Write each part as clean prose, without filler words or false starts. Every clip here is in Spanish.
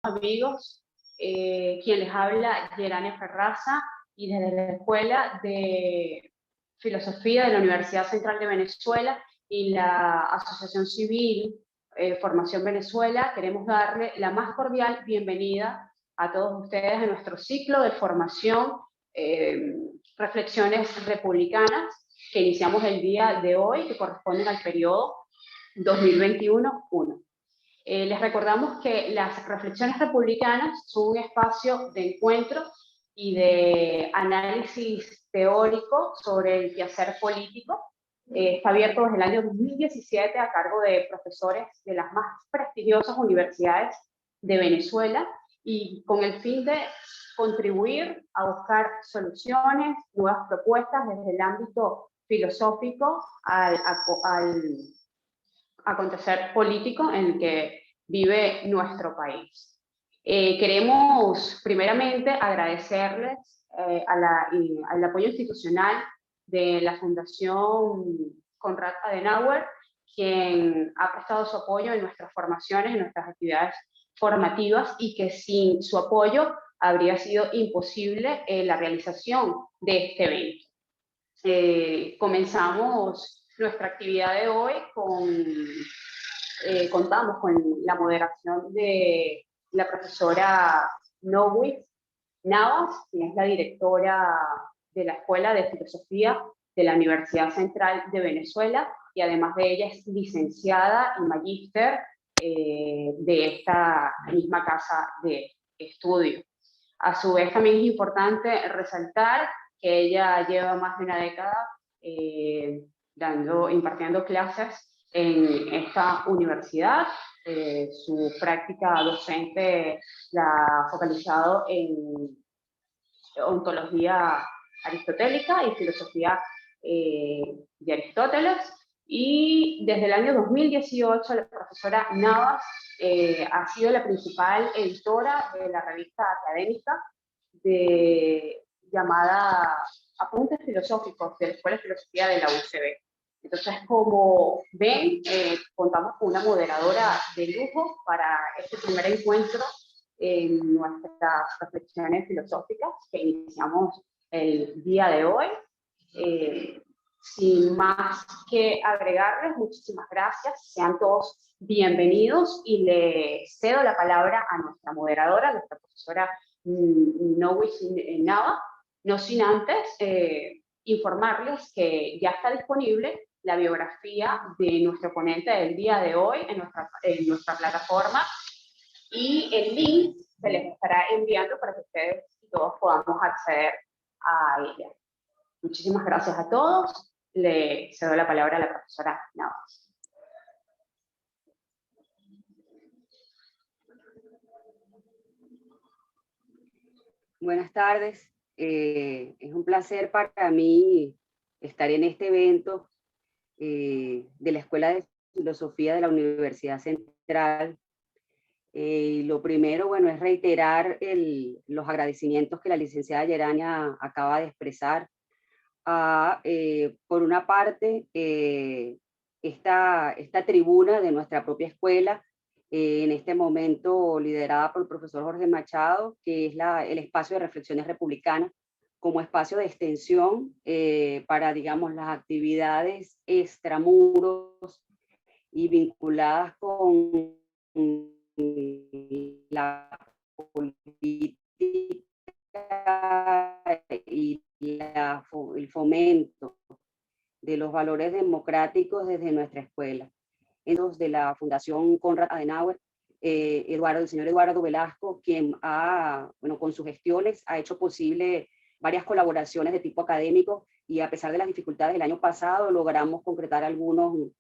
amigos, quien les habla, Yerania Ferraza, y desde la Escuela de Filosofía de la Universidad Central de Venezuela y la Asociación Civil Formación Venezuela, queremos darle la más cordial bienvenida a todos ustedes a nuestro ciclo de formación Reflexiones Republicanas, que iniciamos el día de hoy, que corresponden al periodo 2021-1. Les recordamos que las reflexiones republicanas son un espacio de encuentro y de análisis teórico sobre el quehacer político. Está abierto desde el año 2017 a cargo de profesores de las más prestigiosas universidades de Venezuela y con el fin de contribuir a buscar soluciones, nuevas propuestas desde el ámbito filosófico al acontecer político en el que vive nuestro país. Queremos primeramente agradecerles al apoyo institucional de la Fundación Konrad Adenauer, quien ha prestado su apoyo en nuestras formaciones, en nuestras actividades formativas, y que sin su apoyo habría sido imposible la realización de este evento. Comenzamos nuestra actividad de hoy contamos con la moderación de la profesora Nowitz Navas, quien es la directora de la Escuela de Filosofía de la Universidad Central de Venezuela, y además de ella es licenciada y magíster de esta misma casa de estudio. A su vez también es importante resaltar que ella lleva más de una década impartiendo clases en esta universidad. Su práctica docente la ha focalizado en ontología aristotélica y filosofía de Aristóteles. Y desde el año 2018 la profesora Navas ha sido la principal editora de la revista académica llamada Apuntes Filosóficos de la Escuela de Filosofía de la UCB. Entonces, como ven, contamos con una moderadora de lujo para este primer encuentro en nuestras reflexiones filosóficas que iniciamos el día de hoy. Sin más que agregarles, muchísimas gracias, sean todos bienvenidos, y le cedo la palabra a nuestra moderadora, nuestra profesora Nowitz Navas, no sin antes informarles que ya está disponible la biografía de nuestro ponente del día de hoy en nuestra plataforma, y el link se les estará enviando para que ustedes y todos podamos acceder a ella. Muchísimas gracias a todos. Le cedo la palabra a la profesora Navas. Buenas tardes. Es un placer para mí estar en este evento de la Escuela de Filosofía de la Universidad Central. Lo primero, bueno, es reiterar los agradecimientos que la licenciada Yerania acaba de expresar. Por una parte, esta tribuna de nuestra propia escuela, en este momento liderada por el profesor Jorge Machado, que es el espacio de reflexiones republicanas, como espacio de extensión para, digamos, las actividades extramuros y vinculadas con la política y el fomento de los valores democráticos desde nuestra escuela. De la Fundación Konrad Adenauer, el señor Eduardo Velasco, quien con sus gestiones ha hecho posible varias colaboraciones de tipo académico, y a pesar de las dificultades del año pasado logramos concretar algunos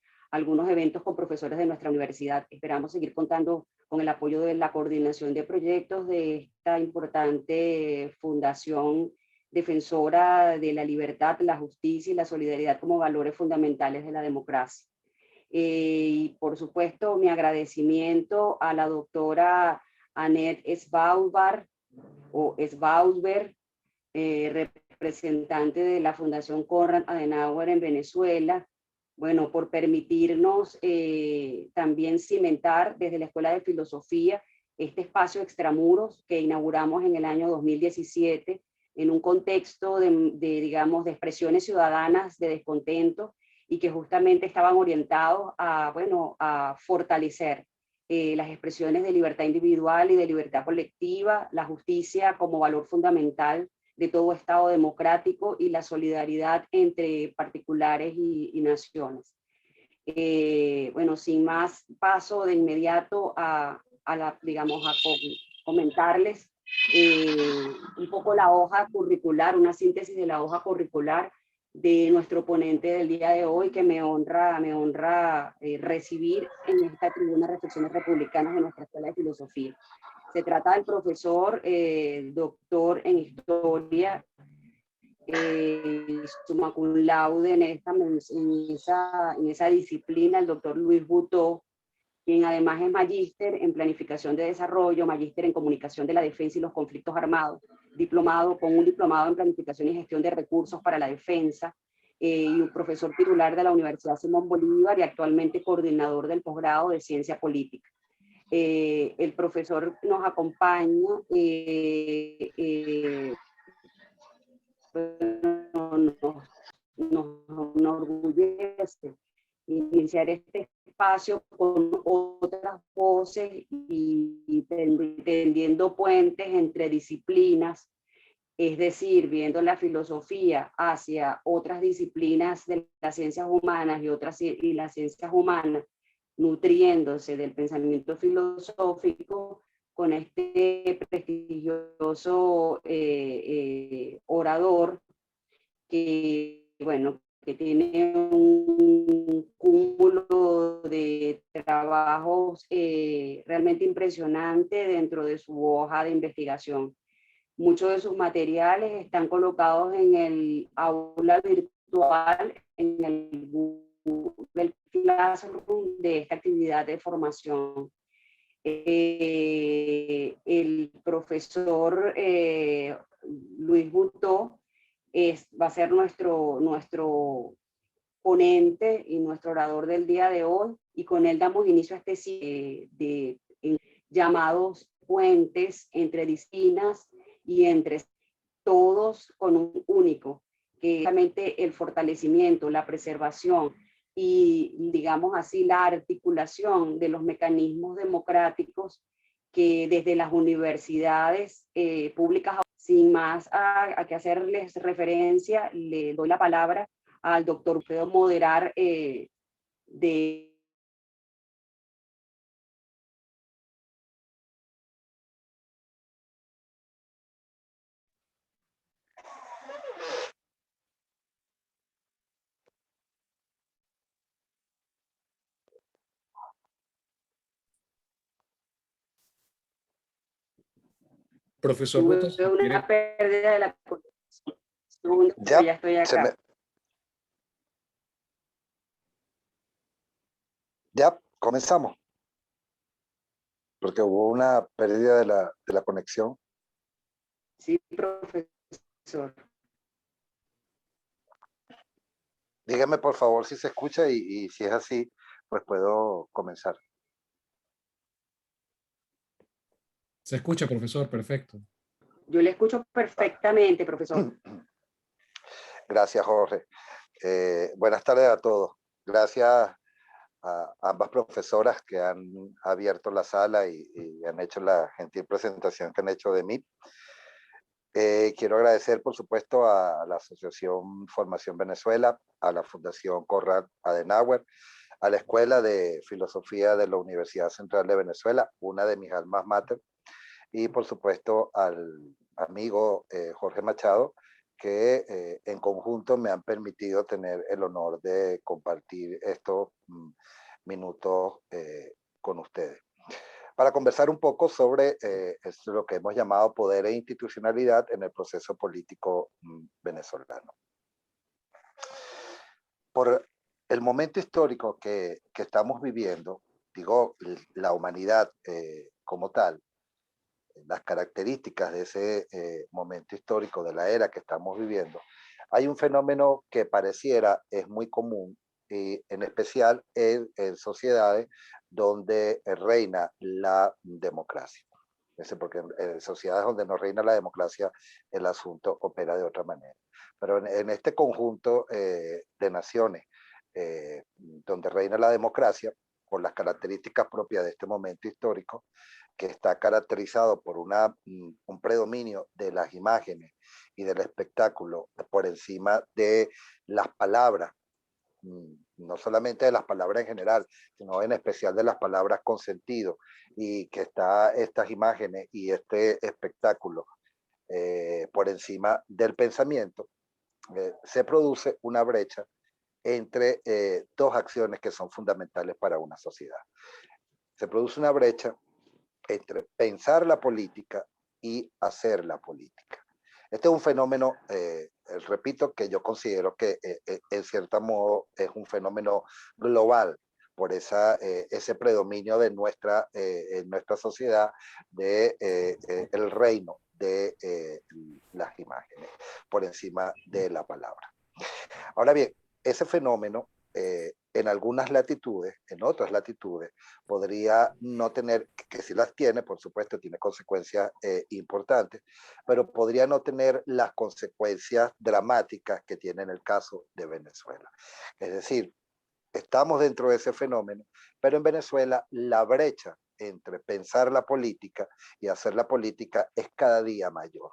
eventos con profesores de nuestra universidad. Esperamos seguir contando con el apoyo de la coordinación de proyectos de esta importante fundación defensora de la libertad, la justicia y la solidaridad como valores fundamentales de la democracia. Y por supuesto mi agradecimiento a la doctora Annette Svausberg, representante de la Fundación Konrad Adenauer en Venezuela, bueno, por permitirnos también cimentar desde la Escuela de Filosofía este espacio Extramuros que inauguramos en el año 2017 en un contexto digamos, de expresiones ciudadanas de descontento y que justamente estaban orientados a, bueno, a fortalecer las expresiones de libertad individual y de libertad colectiva, la justicia como valor fundamental de todo Estado democrático y la solidaridad entre particulares y naciones. Bueno, sin más, paso de inmediato digamos, a comentarles un poco la hoja curricular, una síntesis de la hoja curricular de nuestro ponente del día de hoy, que me honra recibir en esta tribuna Reflexiones Republicanas de nuestra Escuela de Filosofía. Se trata del profesor, doctor en Historia, summa cum laude en esa disciplina, el doctor Luis Butó, quien además es magíster en Planificación de Desarrollo, magíster en Comunicación de la Defensa y los Conflictos Armados, con un diplomado en Planificación y Gestión de Recursos para la Defensa, y un profesor titular de la Universidad Simón Bolívar y actualmente coordinador del posgrado de Ciencia Política. El profesor nos acompaña nos enorgullece iniciar este espacio con otras voces y tendiendo puentes entre disciplinas, es decir, viendo la filosofía hacia otras disciplinas de las ciencias humanas y las ciencias humanas, nutriéndose del pensamiento filosófico con este prestigioso orador que, bueno, que tiene un cúmulo de trabajos realmente impresionante dentro de su hoja de investigación. Muchos de sus materiales están colocados en el aula virtual, en el Google Classroom de esta actividad de formación. El profesor Luis Butó va a ser nuestro ponente y nuestro orador del día de hoy, y con él damos inicio a este ciclo llamados puentes entre disciplinas y entre todos con un único, que es realmente el fortalecimiento, la preservación y, digamos así, la articulación de los mecanismos democráticos que desde las universidades públicas. Sin más a que hacerles referencia, le doy la palabra al doctor. Puedo moderar de... Profesor Butó, Tuve una pérdida de la conexión, ya, ya estoy acá. Ya, comenzamos. Porque hubo una pérdida de la conexión. Sí, profesor. Dígame por favor si se escucha y si es así, pues puedo comenzar. Se escucha, profesor, perfecto. Yo le escucho perfectamente, profesor. Gracias, Jorge. Buenas tardes a todos. Gracias a ambas profesoras que han abierto la sala y han hecho la gentil presentación que han hecho de mí. Quiero agradecer, por supuesto, a la Asociación Formación Venezuela, a la Fundación Konrad Adenauer, a la Escuela de Filosofía de la Universidad Central de Venezuela, una de mis almas mater, y por supuesto al amigo Jorge Machado, que en conjunto me han permitido tener el honor de compartir estos minutos con ustedes, para conversar un poco sobre lo que hemos llamado poder e institucionalidad en el proceso político venezolano. Por el momento histórico que estamos viviendo, digo, la humanidad como tal, las características de ese momento histórico de la era que estamos viviendo, hay un fenómeno que pareciera es muy común, y en especial en sociedades donde reina la democracia. porque en sociedades donde no reina la democracia, el asunto opera de otra manera. Pero en este conjunto de naciones donde reina la democracia, por las características propias de este momento histórico, que está caracterizado por un predominio de las imágenes y del espectáculo por encima de las palabras, no solamente de las palabras en general, sino en especial de las palabras con sentido, y que está estas imágenes y este espectáculo por encima del pensamiento, se produce una brecha entre dos acciones que son fundamentales para una sociedad. Se produce una brecha entre pensar la política y hacer la política. Este es un fenómeno, repito, que yo considero que en cierto modo es un fenómeno global por ese predominio de en nuestra sociedad de el reino de las imágenes por encima de la palabra. Ahora bien, ese fenómeno en algunas latitudes, en otras latitudes, podría no tener, que sí las tiene, por supuesto, tiene consecuencias importantes, pero podría no tener las consecuencias dramáticas que tiene en el caso de Venezuela. Es decir, estamos dentro de ese fenómeno, pero en Venezuela la brecha entre pensar la política y hacer la política es cada día mayor.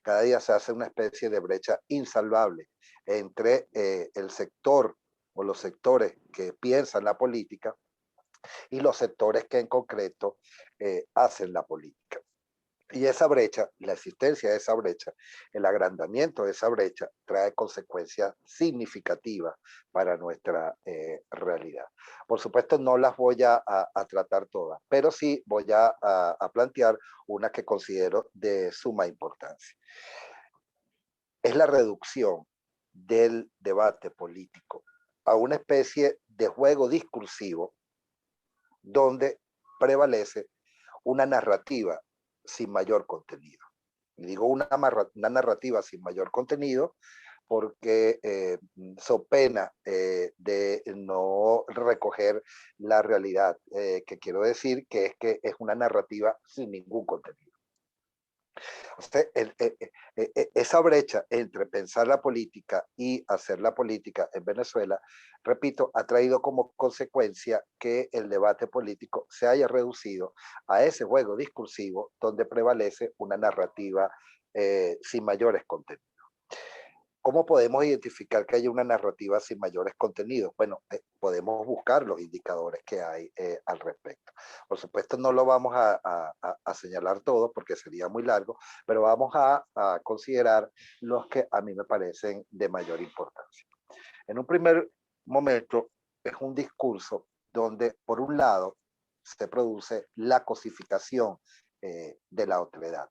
Cada día se hace una especie de brecha insalvable entre el sector o los sectores que piensan la política y los sectores que en concreto hacen la política. Y esa brecha, la existencia de esa brecha, el agrandamiento de esa brecha trae consecuencias significativas para nuestra realidad. Por supuesto, no las voy a tratar todas, pero sí voy a plantear una que considero de suma importancia. Es la reducción del debate político a una especie de juego discursivo donde prevalece una narrativa sin mayor contenido. Y digo una narrativa sin mayor contenido porque so pena de no recoger la realidad, que quiero decir que es una narrativa sin ningún contenido. Esa brecha entre pensar la política y hacer la política en Venezuela, repito, ha traído como consecuencia que el debate político se haya reducido a ese juego discursivo donde prevalece una narrativa sin mayores contenidos. ¿Cómo podemos identificar que hay una narrativa sin mayores contenidos? Bueno, podemos buscar los indicadores que hay al respecto. Por supuesto, no lo vamos a señalar todos porque sería muy largo, pero vamos a considerar los que a mí me parecen de mayor importancia. En un primer momento, es un discurso donde, por un lado, se produce la cosificación de la otredad.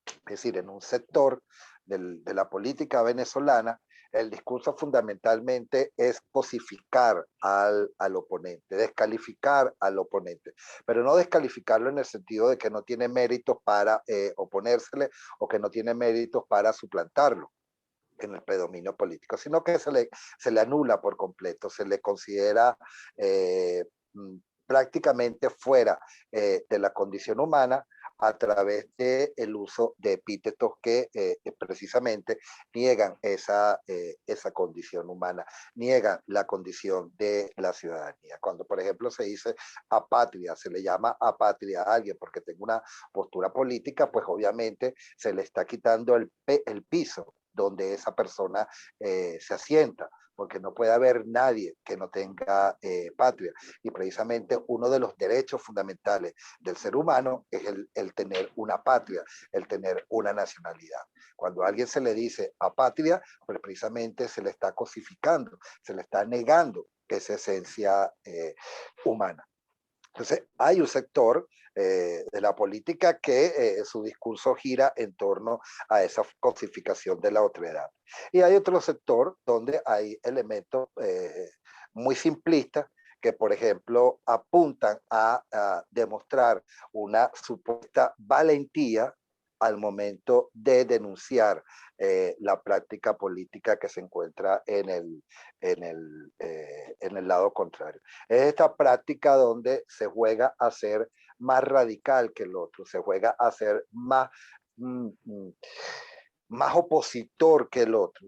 Es decir, en un sector de la política venezolana, el discurso fundamentalmente es cosificar al oponente, descalificar al oponente, pero no descalificarlo en el sentido de que no tiene méritos para oponérsele o que no tiene méritos para suplantarlo en el predominio político, sino que se le anula por completo, se le considera prácticamente fuera de la condición humana a través del uso de epítetos que precisamente niegan esa condición humana, niegan la condición de la ciudadanía. Cuando, por ejemplo, se dice apatria, se le llama apatria a alguien porque tenga una postura política, pues obviamente se le está quitando el piso donde esa persona se asienta, porque no puede haber nadie que no tenga patria. Y precisamente uno de los derechos fundamentales del ser humano es el tener una patria, el tener una nacionalidad. Cuando a alguien se le dice apatria, pues precisamente se le está cosificando, se le está negando esa esencia humana. Entonces, hay un sector de la política que su discurso gira en torno a esa cosificación de la otredad. Y hay otro sector donde hay elementos muy simplistas que, por ejemplo, apuntan a demostrar una supuesta valentía al momento de denunciar la práctica política que se encuentra en el lado contrario. Es esta práctica donde se juega a ser más radical que el otro, se juega a ser más, mm, mm, más opositor que el otro,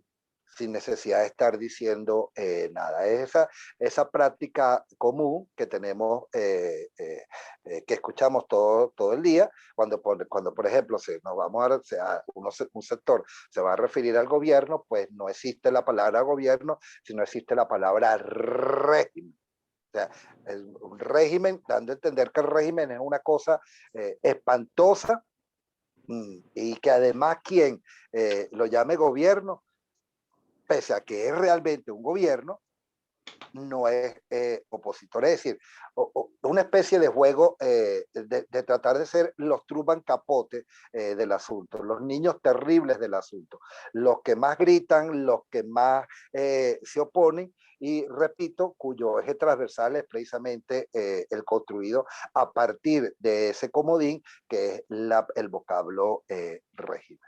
sin necesidad de estar diciendo nada. Es esa práctica común que tenemos, que escuchamos todo el día, cuando por ejemplo, nos vamos un sector se va a referir al gobierno, pues no existe la palabra gobierno, sino existe la palabra régimen. O sea, un régimen, dando a entender que el régimen es una cosa espantosa, y que además quien lo llame gobierno, pese a que es realmente un gobierno, no es opositor. Es decir, una especie de juego de tratar de ser los Truman Capote del asunto, los niños terribles del asunto, los que más gritan, los que más se oponen, y repito, cuyo eje transversal es precisamente el construido a partir de ese comodín que es el vocablo régimen.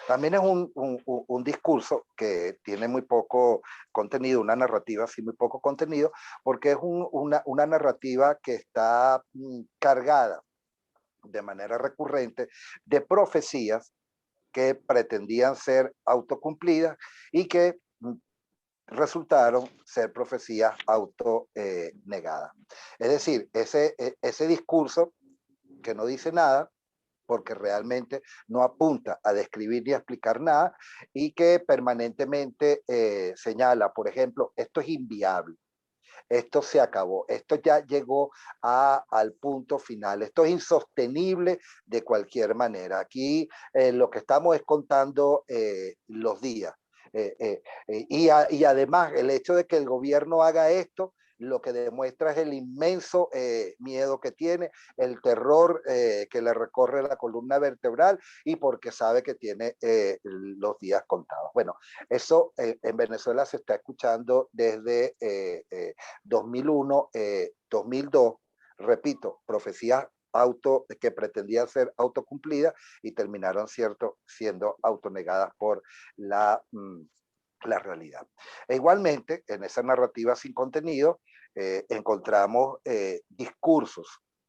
También es un discurso que tiene muy poco contenido, una narrativa sí muy poco contenido, porque es una narrativa que está cargada de manera recurrente de profecías que pretendían ser autocumplidas y que resultaron ser profecías autonegadas. Es decir, ese discurso que no dice nada, porque realmente no apunta a describir ni a explicar nada, y que permanentemente señala, por ejemplo, esto es inviable, esto se acabó, esto ya llegó al punto final, esto es insostenible de cualquier manera. Aquí lo que estamos es contando los días. Y además el hecho de que el gobierno haga esto, lo que demuestra es el inmenso miedo que tiene, el terror que le recorre la columna vertebral, y porque sabe que tiene los días contados. Bueno, eso en Venezuela se está escuchando desde 2001, 2002, repito, profecías que pretendían ser autocumplidas y terminaron siendo autonegadas por la realidad. E igualmente, en esa narrativa sin contenido, encontramos discursos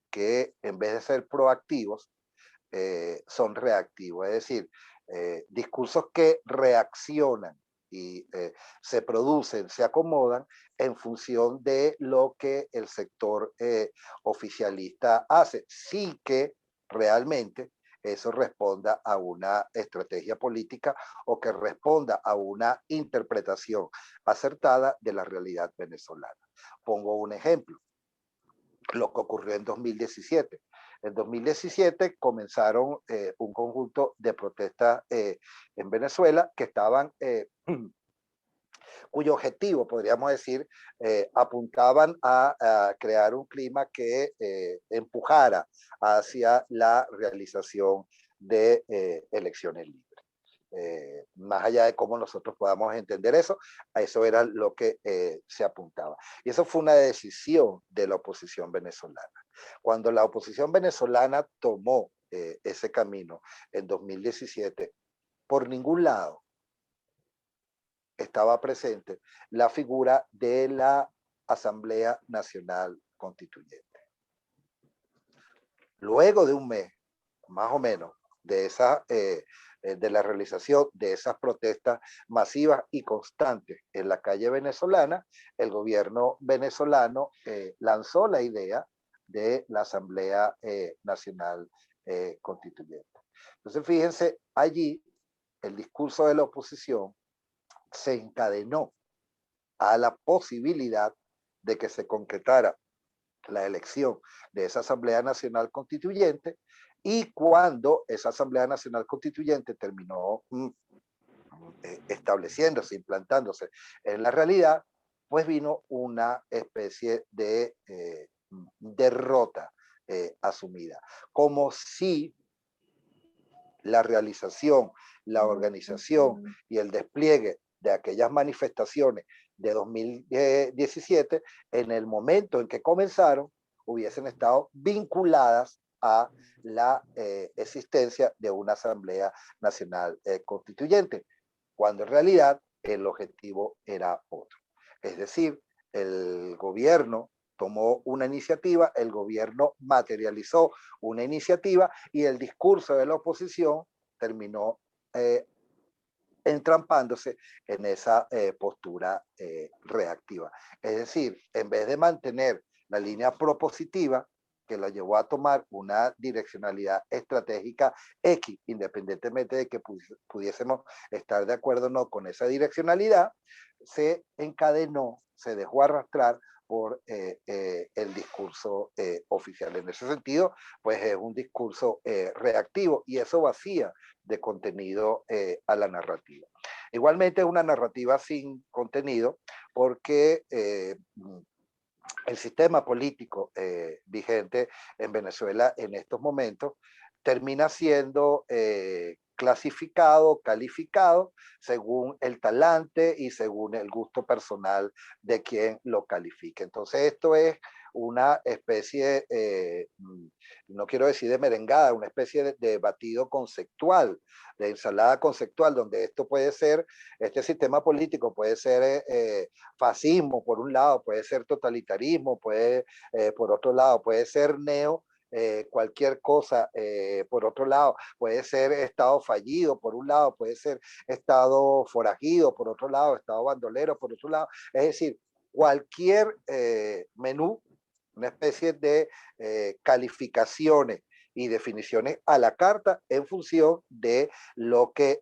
que en vez de ser proactivos, son reactivos, es decir, discursos que reaccionan y se producen, se acomodan en función de lo que el sector oficialista hace, sin que realmente eso responda a una estrategia política o que responda a una interpretación acertada de la realidad venezolana. Pongo un ejemplo, lo que ocurrió en 2017. En 2017 comenzaron un conjunto de protestas en Venezuela que estaban, cuyo objetivo, podríamos decir, apuntaban a crear un clima que empujara hacia la realización de elecciones libres. Más allá de cómo nosotros podamos entender eso, a eso era lo que se apuntaba. Y eso fue una decisión de la oposición venezolana. Cuando la oposición venezolana tomó ese camino en 2017, por ningún lado estaba presente la figura de la Asamblea Nacional Constituyente. Luego de un mes, más o menos, de la realización de esas protestas masivas y constantes en la calle venezolana, el gobierno venezolano lanzó la idea de la Asamblea Nacional Constituyente. Entonces, fíjense, allí el discurso de la oposición se encadenó a la posibilidad de que se concretara la elección de esa Asamblea Nacional Constituyente, y cuando esa Asamblea Nacional Constituyente terminó estableciéndose, implantándose en la realidad, pues vino una especie de derrota asumida, como si la realización, la organización y el despliegue de aquellas manifestaciones de 2017, en el momento en que comenzaron, hubiesen estado vinculadas a la existencia de una Asamblea Nacional Constituyente, cuando en realidad el objetivo era otro. Es decir, el gobierno tomó una iniciativa, el gobierno materializó una iniciativa y el discurso de la oposición terminó entrampándose en esa postura reactiva. Es decir, en vez de mantener la línea propositiva que la llevó a tomar una direccionalidad estratégica X, independientemente de que pudiésemos estar de acuerdo o no con esa direccionalidad, se encadenó, se dejó arrastrar por el discurso oficial. En ese sentido, pues es un discurso reactivo y eso vacía de contenido a la narrativa. Igualmente es una narrativa sin contenido porque el sistema político vigente en Venezuela en estos momentos termina siendo clasificado, calificado según el talante y según el gusto personal de quien lo califique. Entonces esto es una especie, no quiero decir de merengada, una especie de batido conceptual, de ensalada conceptual, donde esto puede ser, este sistema político puede ser fascismo por un lado, puede ser totalitarismo, puede, por otro lado, puede ser cualquier cosa, por otro lado, puede ser estado fallido, por un lado, puede ser estado forajido, por otro lado, estado bandolero, por otro lado, es decir, cualquier menú, una especie de calificaciones y definiciones a la carta en función de lo que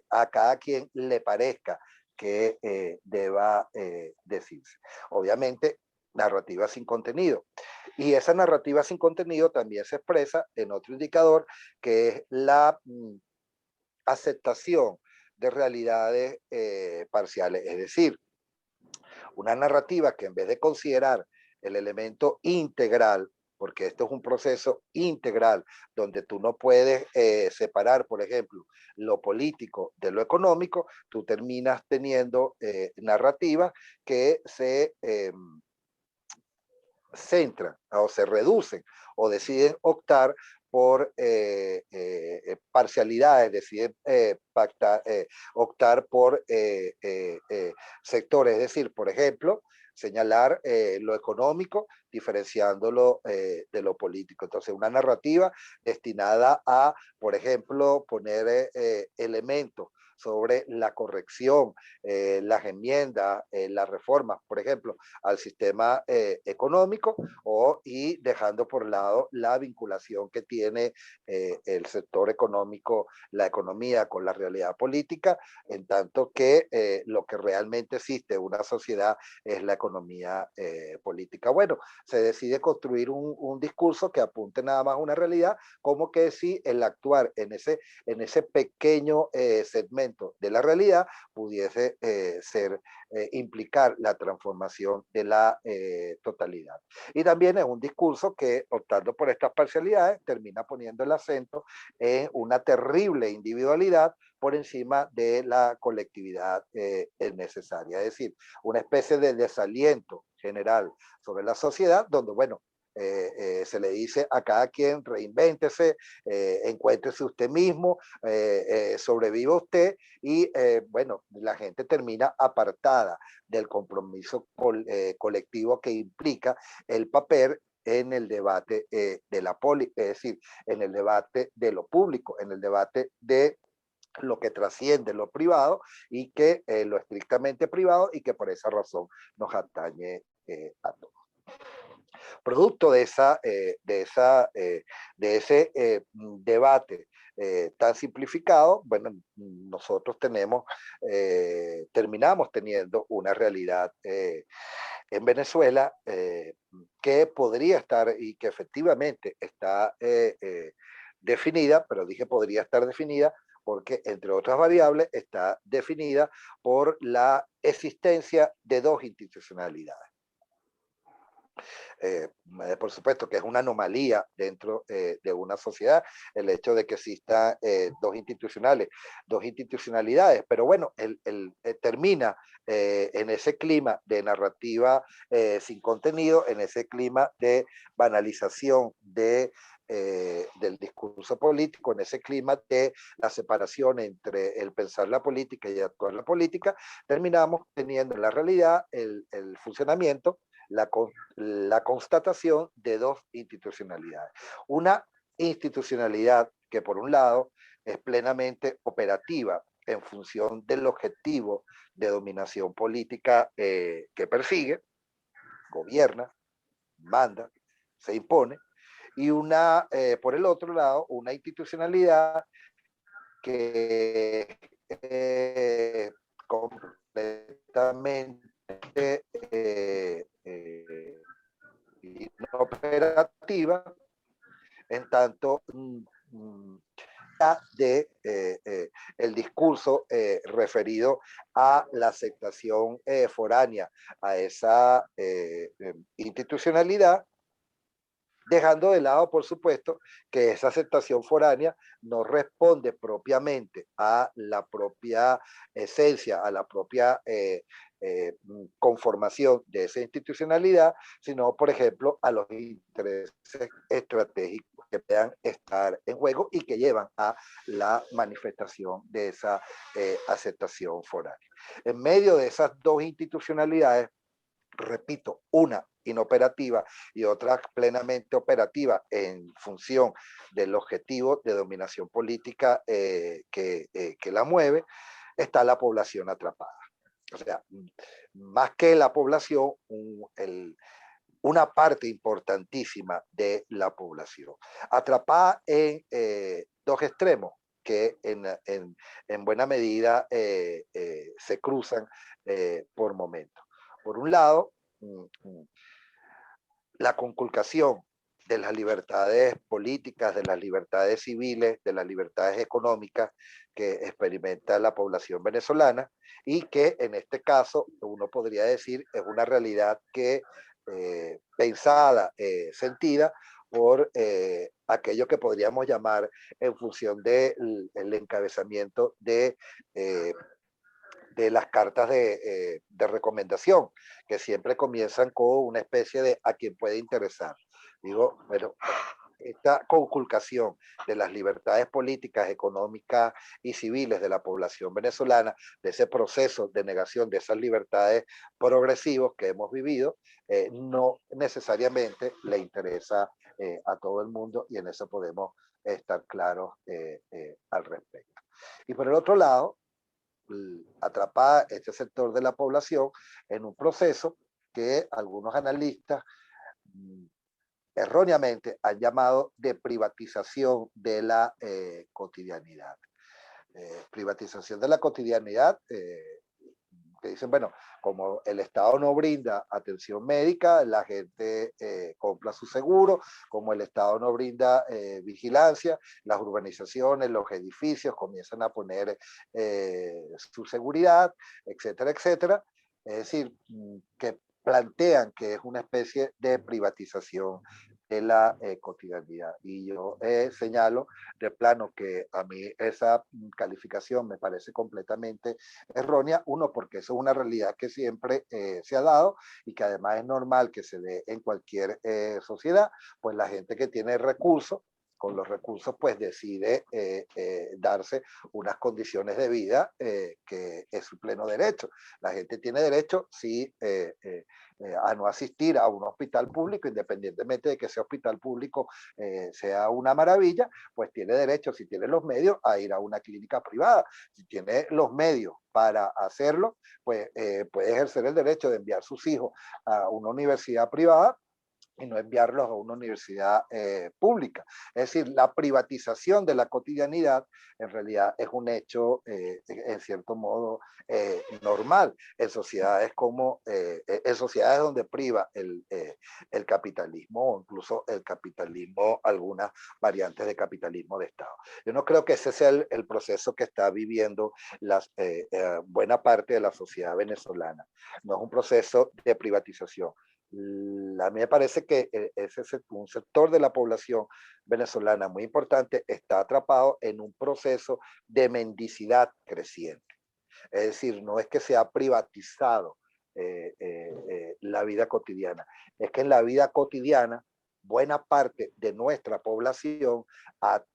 a cada quien le parezca que deba decirse. Obviamente, narrativa sin contenido. Y esa narrativa sin contenido también se expresa en otro indicador, que es la aceptación de realidades parciales. Es decir, una narrativa que en vez de considerar el elemento integral, porque esto es un proceso integral, donde tú no puedes separar, por ejemplo, lo político de lo económico, tú terminas teniendo narrativas que se centran o se reducen o deciden optar por parcialidades, deciden optar por sectores, es decir, por ejemplo, señalar lo económico diferenciándolo de lo político. Entonces, una narrativa destinada a, por ejemplo, poner elementos sobre la corrección, las enmiendas, las reformas, por ejemplo, al sistema económico y dejando por lado la vinculación que tiene el sector económico, la economía con la realidad política, en tanto que lo que realmente existe en una sociedad es la economía política. Bueno, se decide construir un discurso que apunte nada más a una realidad, como que si el actuar en ese pequeño segmento de la realidad pudiese implicar la transformación de la totalidad. Y también es un discurso que, optando por estas parcialidades, termina poniendo el acento en una terrible individualidad por encima de la colectividad necesaria. Es decir, una especie de desaliento general sobre la sociedad, donde, bueno, se le dice a cada quien reinvéntese, encuéntrese usted mismo, sobreviva usted y bueno, la gente termina apartada del compromiso colectivo que implica el papel en el debate de la es decir, en el debate de lo público, en el debate de lo que trasciende lo privado y que lo estrictamente privado y que por esa razón nos atañe a todos. Producto de ese debate tan simplificado, bueno, nosotros terminamos teniendo una realidad en Venezuela que podría estar y que efectivamente está definida, pero dije podría estar definida porque, entre otras variables, está definida por la existencia de dos institucionalidades. Por supuesto que es una anomalía dentro de una sociedad el hecho de que exista dos institucionalidades, pero bueno, termina en ese clima de narrativa sin contenido, en ese clima de banalización del discurso político, en ese clima de la separación entre el pensar la política y actuar la política, terminamos teniendo en la realidad el funcionamiento la constatación de dos institucionalidades. Una institucionalidad que por un lado es plenamente operativa en función del objetivo de dominación política que persigue, gobierna, manda, se impone, y una, por el otro lado, una institucionalidad que completamente inoperativa, en tanto de el discurso referido a la aceptación foránea a esa institucionalidad, dejando de lado, por supuesto, que esa aceptación foránea no responde propiamente a la propia esencia, a la propia conformación de esa institucionalidad, sino, por ejemplo, a los intereses estratégicos que puedan estar en juego y que llevan a la manifestación de esa aceptación foránea. En medio de esas dos institucionalidades, repito, una inoperativa y otra plenamente operativa en función del objetivo de dominación política que la mueve, está la población atrapada. O sea, más que la población, una parte importantísima de la población, atrapada en dos extremos que en buena medida se cruzan por momentos. Por un lado, la conculcación de las libertades políticas, de las libertades civiles, de las libertades económicas que experimenta la población venezolana y que en este caso uno podría decir es una realidad que pensada, sentida por aquello que podríamos llamar en función del encabezamiento de las cartas de recomendación, que siempre comienzan con una especie de a quien puede interesar. Digo, bueno, esta conculcación de las libertades políticas, económicas y civiles de la población venezolana, de ese proceso de negación de esas libertades progresivos que hemos vivido, no necesariamente le interesa a todo el mundo y en eso podemos estar claros al respecto. Y por el otro lado, atrapada este sector de la población en un proceso que algunos analistas erróneamente han llamado de privatización de la cotidianidad. Privatización de la cotidianidad, que dicen, bueno, como el Estado no brinda atención médica, la gente compra su seguro, como el Estado no brinda vigilancia, las urbanizaciones, los edificios comienzan a poner su seguridad, etcétera, etcétera. Es decir, que plantean que es una especie de privatización de la cotidianidad. Y yo señalo de plano que a mí esa calificación me parece completamente errónea. Uno, porque eso es una realidad que siempre se ha dado y que además es normal que se dé en cualquier sociedad, pues la gente que tiene recursos, con los recursos pues decide darse unas condiciones de vida que es su pleno derecho. La gente tiene derecho, sí, a no asistir a un hospital público, independientemente de que ese hospital público sea una maravilla, pues tiene derecho, si tiene los medios, a ir a una clínica privada. Si tiene los medios para hacerlo, pues puede ejercer el derecho de enviar sus hijos a una universidad privada y no enviarlos a una universidad pública. Es decir, la privatización de la cotidianidad en realidad es un hecho, en cierto modo, normal en sociedades como, en sociedades donde priva el capitalismo o incluso el capitalismo, algunas variantes de capitalismo de Estado. Yo no creo que ese sea el proceso que está viviendo buena parte de la sociedad venezolana. No es un proceso de privatización. A mí me parece que un sector de la población venezolana muy importante está atrapado en un proceso de mendicidad creciente. Es decir, no es que se ha privatizado la vida cotidiana, es que en la vida cotidiana buena parte de nuestra población ha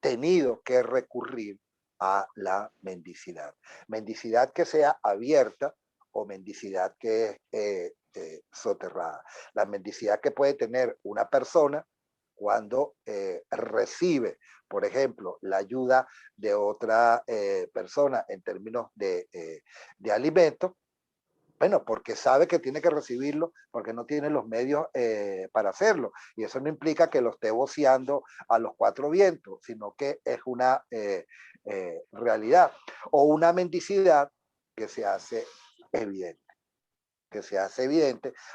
tenido que recurrir a la mendicidad. Mendicidad que sea abierta o mendicidad que es soterrada. La mendicidad que puede tener una persona cuando recibe, por ejemplo, la ayuda de otra persona en términos de alimentos, bueno, porque sabe que tiene que recibirlo, porque no tiene los medios para hacerlo. Y eso no implica que lo esté voceando a los cuatro vientos, sino que es una realidad. O una mendicidad que se hace evidente,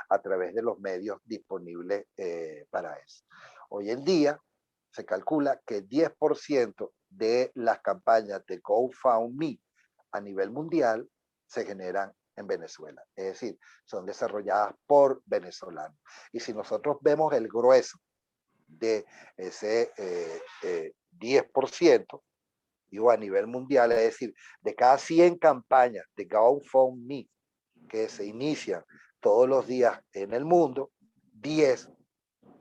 a través de los medios disponibles para eso. Hoy en día se calcula que 10% de las campañas de GoFundMe a nivel mundial se generan en Venezuela, es decir, son desarrolladas por venezolanos. Y si nosotros vemos el grueso de ese 10%, digo a nivel mundial, es decir, de cada 100 campañas de GoFundMe que se inician todos los días en el mundo, 10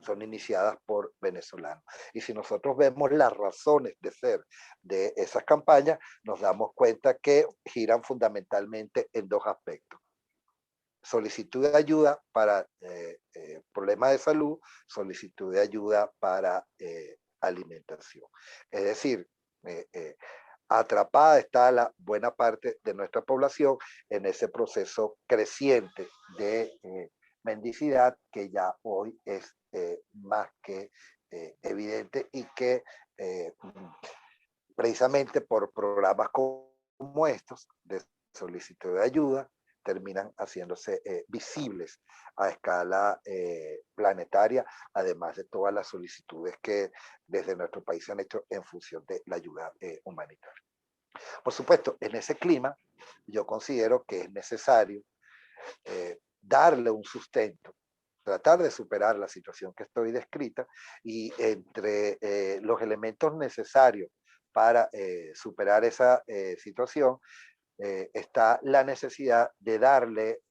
son iniciadas por venezolanos. Y si nosotros vemos las razones de ser de esas campañas, nos damos cuenta que giran fundamentalmente en dos aspectos: solicitud de ayuda para problemas de salud, solicitud de ayuda para alimentación. Es decir, atrapada está la buena parte de nuestra población en ese proceso creciente de mendicidad que ya hoy es más que evidente, y que precisamente por programas como estos de solicitud de ayuda terminan haciéndose visibles a escala planetaria, además de todas las solicitudes que desde nuestro país se han hecho en función de la ayuda humanitaria. Por supuesto, en ese clima yo considero que es necesario darle un sustento, tratar de superar la situación que estoy descrita, y entre los elementos necesarios para superar esa situación está la necesidad de darle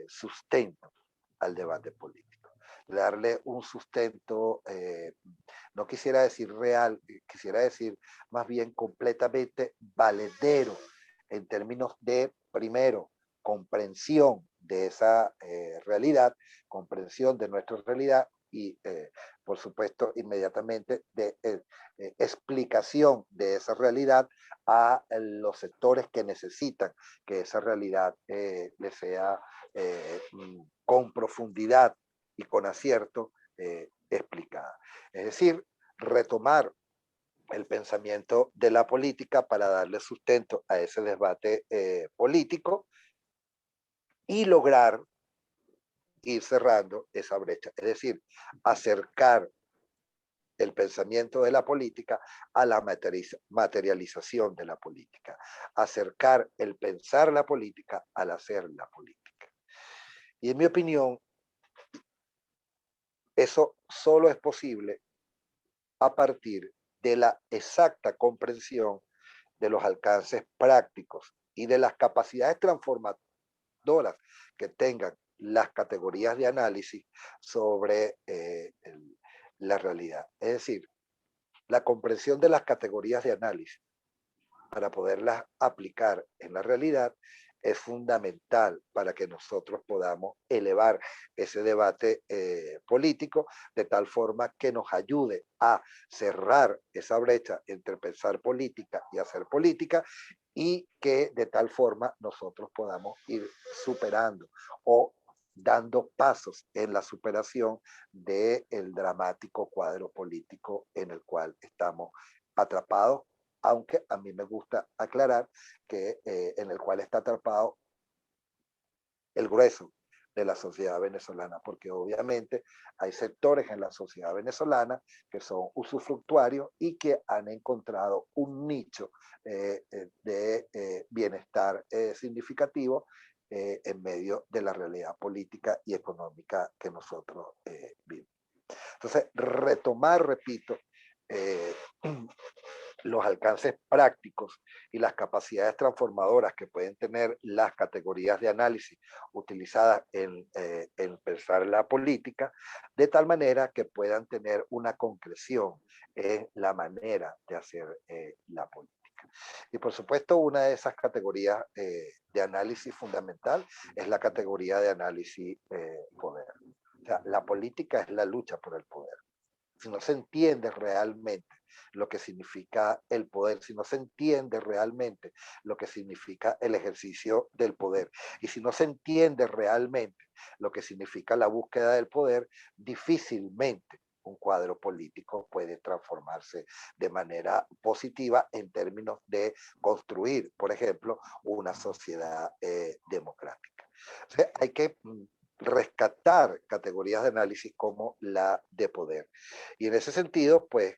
sustento al debate político, darle un sustento, no quisiera decir real, quisiera decir más bien completamente valedero, en términos de, primero, comprensión de esa realidad, comprensión de nuestra realidad, y por supuesto inmediatamente de explicación de esa realidad a los sectores que necesitan que esa realidad les sea con profundidad y con acierto explicada. Es decir, retomar el pensamiento de la política para darle sustento a ese debate político y lograr ir cerrando esa brecha. Es decir, acercar el pensamiento de la política a la materialización de la política, acercar el pensar la política al hacer la política. Y en mi opinión, eso solo es posible a partir de la exacta comprensión de los alcances prácticos y de las capacidades transformadoras que tengan las categorías de análisis sobre la realidad. Es decir, la comprensión de las categorías de análisis para poderlas aplicar en la realidad es fundamental para que nosotros podamos elevar ese debate político de tal forma que nos ayude a cerrar esa brecha entre pensar política y hacer política, y que de tal forma nosotros podamos ir superando o dando pasos en la superación del dramático cuadro político en el cual estamos atrapados, aunque a mí me gusta aclarar que en el cual está atrapado el grueso de la sociedad venezolana, porque obviamente hay sectores en la sociedad venezolana que son usufructuarios y que han encontrado un nicho de bienestar significativo en medio de la realidad política y económica que nosotros vivimos. Entonces, retomar, repito, los alcances prácticos y las capacidades transformadoras que pueden tener las categorías de análisis utilizadas en pensar la política, de tal manera que puedan tener una concreción en la manera de hacer la política. Y por supuesto, una de esas categorías de análisis fundamental es la categoría de análisis poder. O sea, la política es la lucha por el poder. Si no se entiende realmente lo que significa el poder, si no se entiende realmente lo que significa el ejercicio del poder, y si no se entiende realmente lo que significa la búsqueda del poder, difícilmente un cuadro político puede transformarse de manera positiva en términos de construir, por ejemplo, una sociedad democrática. O sea, hay que rescatar categorías de análisis como la de poder. Y en ese sentido, pues,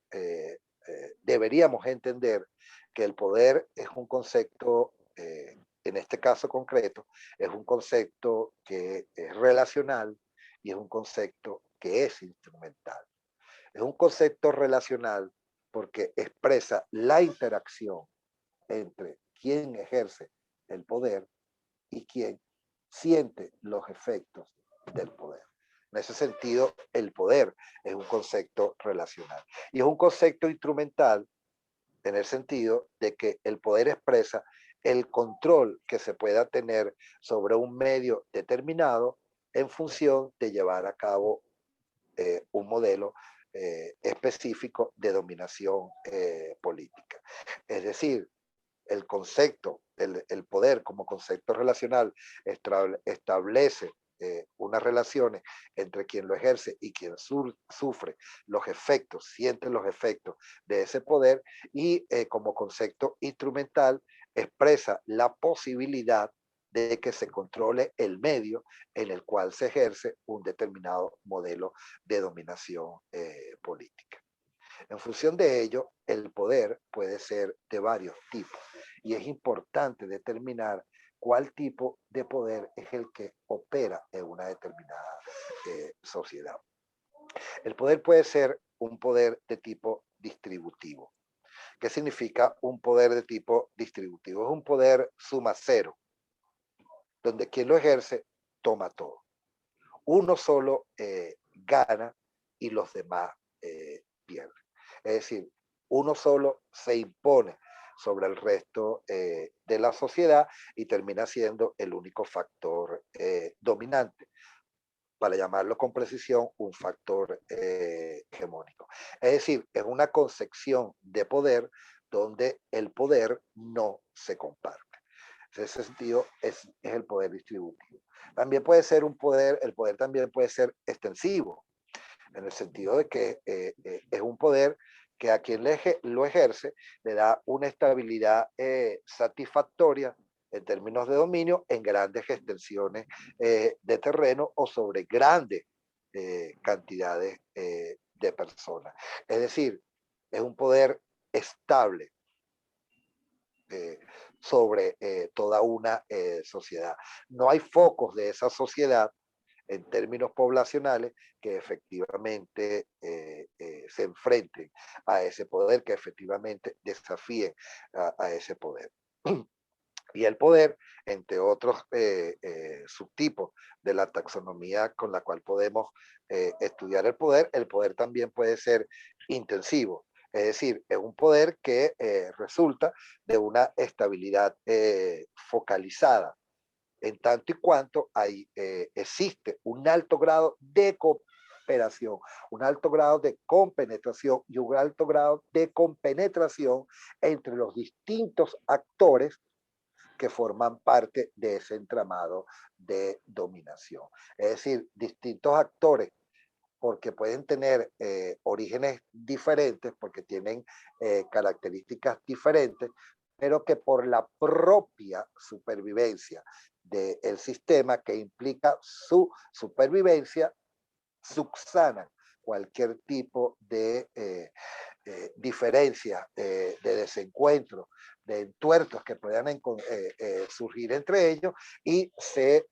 deberíamos entender que el poder es un concepto, en este caso concreto, es un concepto que es relacional y es un concepto que es instrumental. Es un concepto relacional porque expresa la interacción entre quien ejerce el poder y quien siente los efectos del poder. En ese sentido, el poder es un concepto relacional. Y es un concepto instrumental en el sentido de que el poder expresa el control que se pueda tener sobre un medio determinado en función de llevar a cabo un modelo específico de dominación política. Es decir, el concepto, el poder como concepto relacional establece unas relaciones entre quien lo ejerce y quien sufre los efectos, siente los efectos de ese poder, y como concepto instrumental expresa la posibilidad de que se controle el medio en el cual se ejerce un determinado modelo de dominación política. En función de ello, el poder puede ser de varios tipos y es importante determinar cuál tipo de poder es el que opera en una determinada sociedad. El poder puede ser un poder de tipo distributivo. ¿Qué significa un poder de tipo distributivo? Es un poder suma cero, donde quien lo ejerce toma todo. Uno solo gana y los demás pierden. Es decir, uno solo se impone sobre el resto de la sociedad y termina siendo el único factor dominante, para llamarlo con precisión, un factor hegemónico. Es decir, es una concepción de poder donde el poder no se comparte. En ese sentido, es el poder distributivo. También puede ser un poder, el poder también puede ser extensivo, en el sentido de que es un poder que a quien lo ejerce le da una estabilidad satisfactoria en términos de dominio en grandes extensiones de terreno o sobre grandes cantidades de personas. Es decir, es un poder estable sobre toda una sociedad. No hay focos de esa sociedad en términos poblacionales que efectivamente se enfrenten a ese poder, que efectivamente desafíen a ese poder. Y el poder, entre otros subtipos de la taxonomía con la cual podemos estudiar el poder también puede ser intensivo. Es decir, es un poder que resulta de una estabilidad focalizada, en tanto y cuanto existe un alto grado de cooperación, un alto grado de compenetración y un alto grado de compenetración entre los distintos actores que forman parte de ese entramado de dominación. Es decir, distintos actores, porque pueden tener orígenes diferentes, porque tienen características diferentes, pero que por la propia supervivencia del sistema que implica su supervivencia, subsanan cualquier tipo de diferencias, de desencuentros, de entuertos que puedan surgir entre ellos y se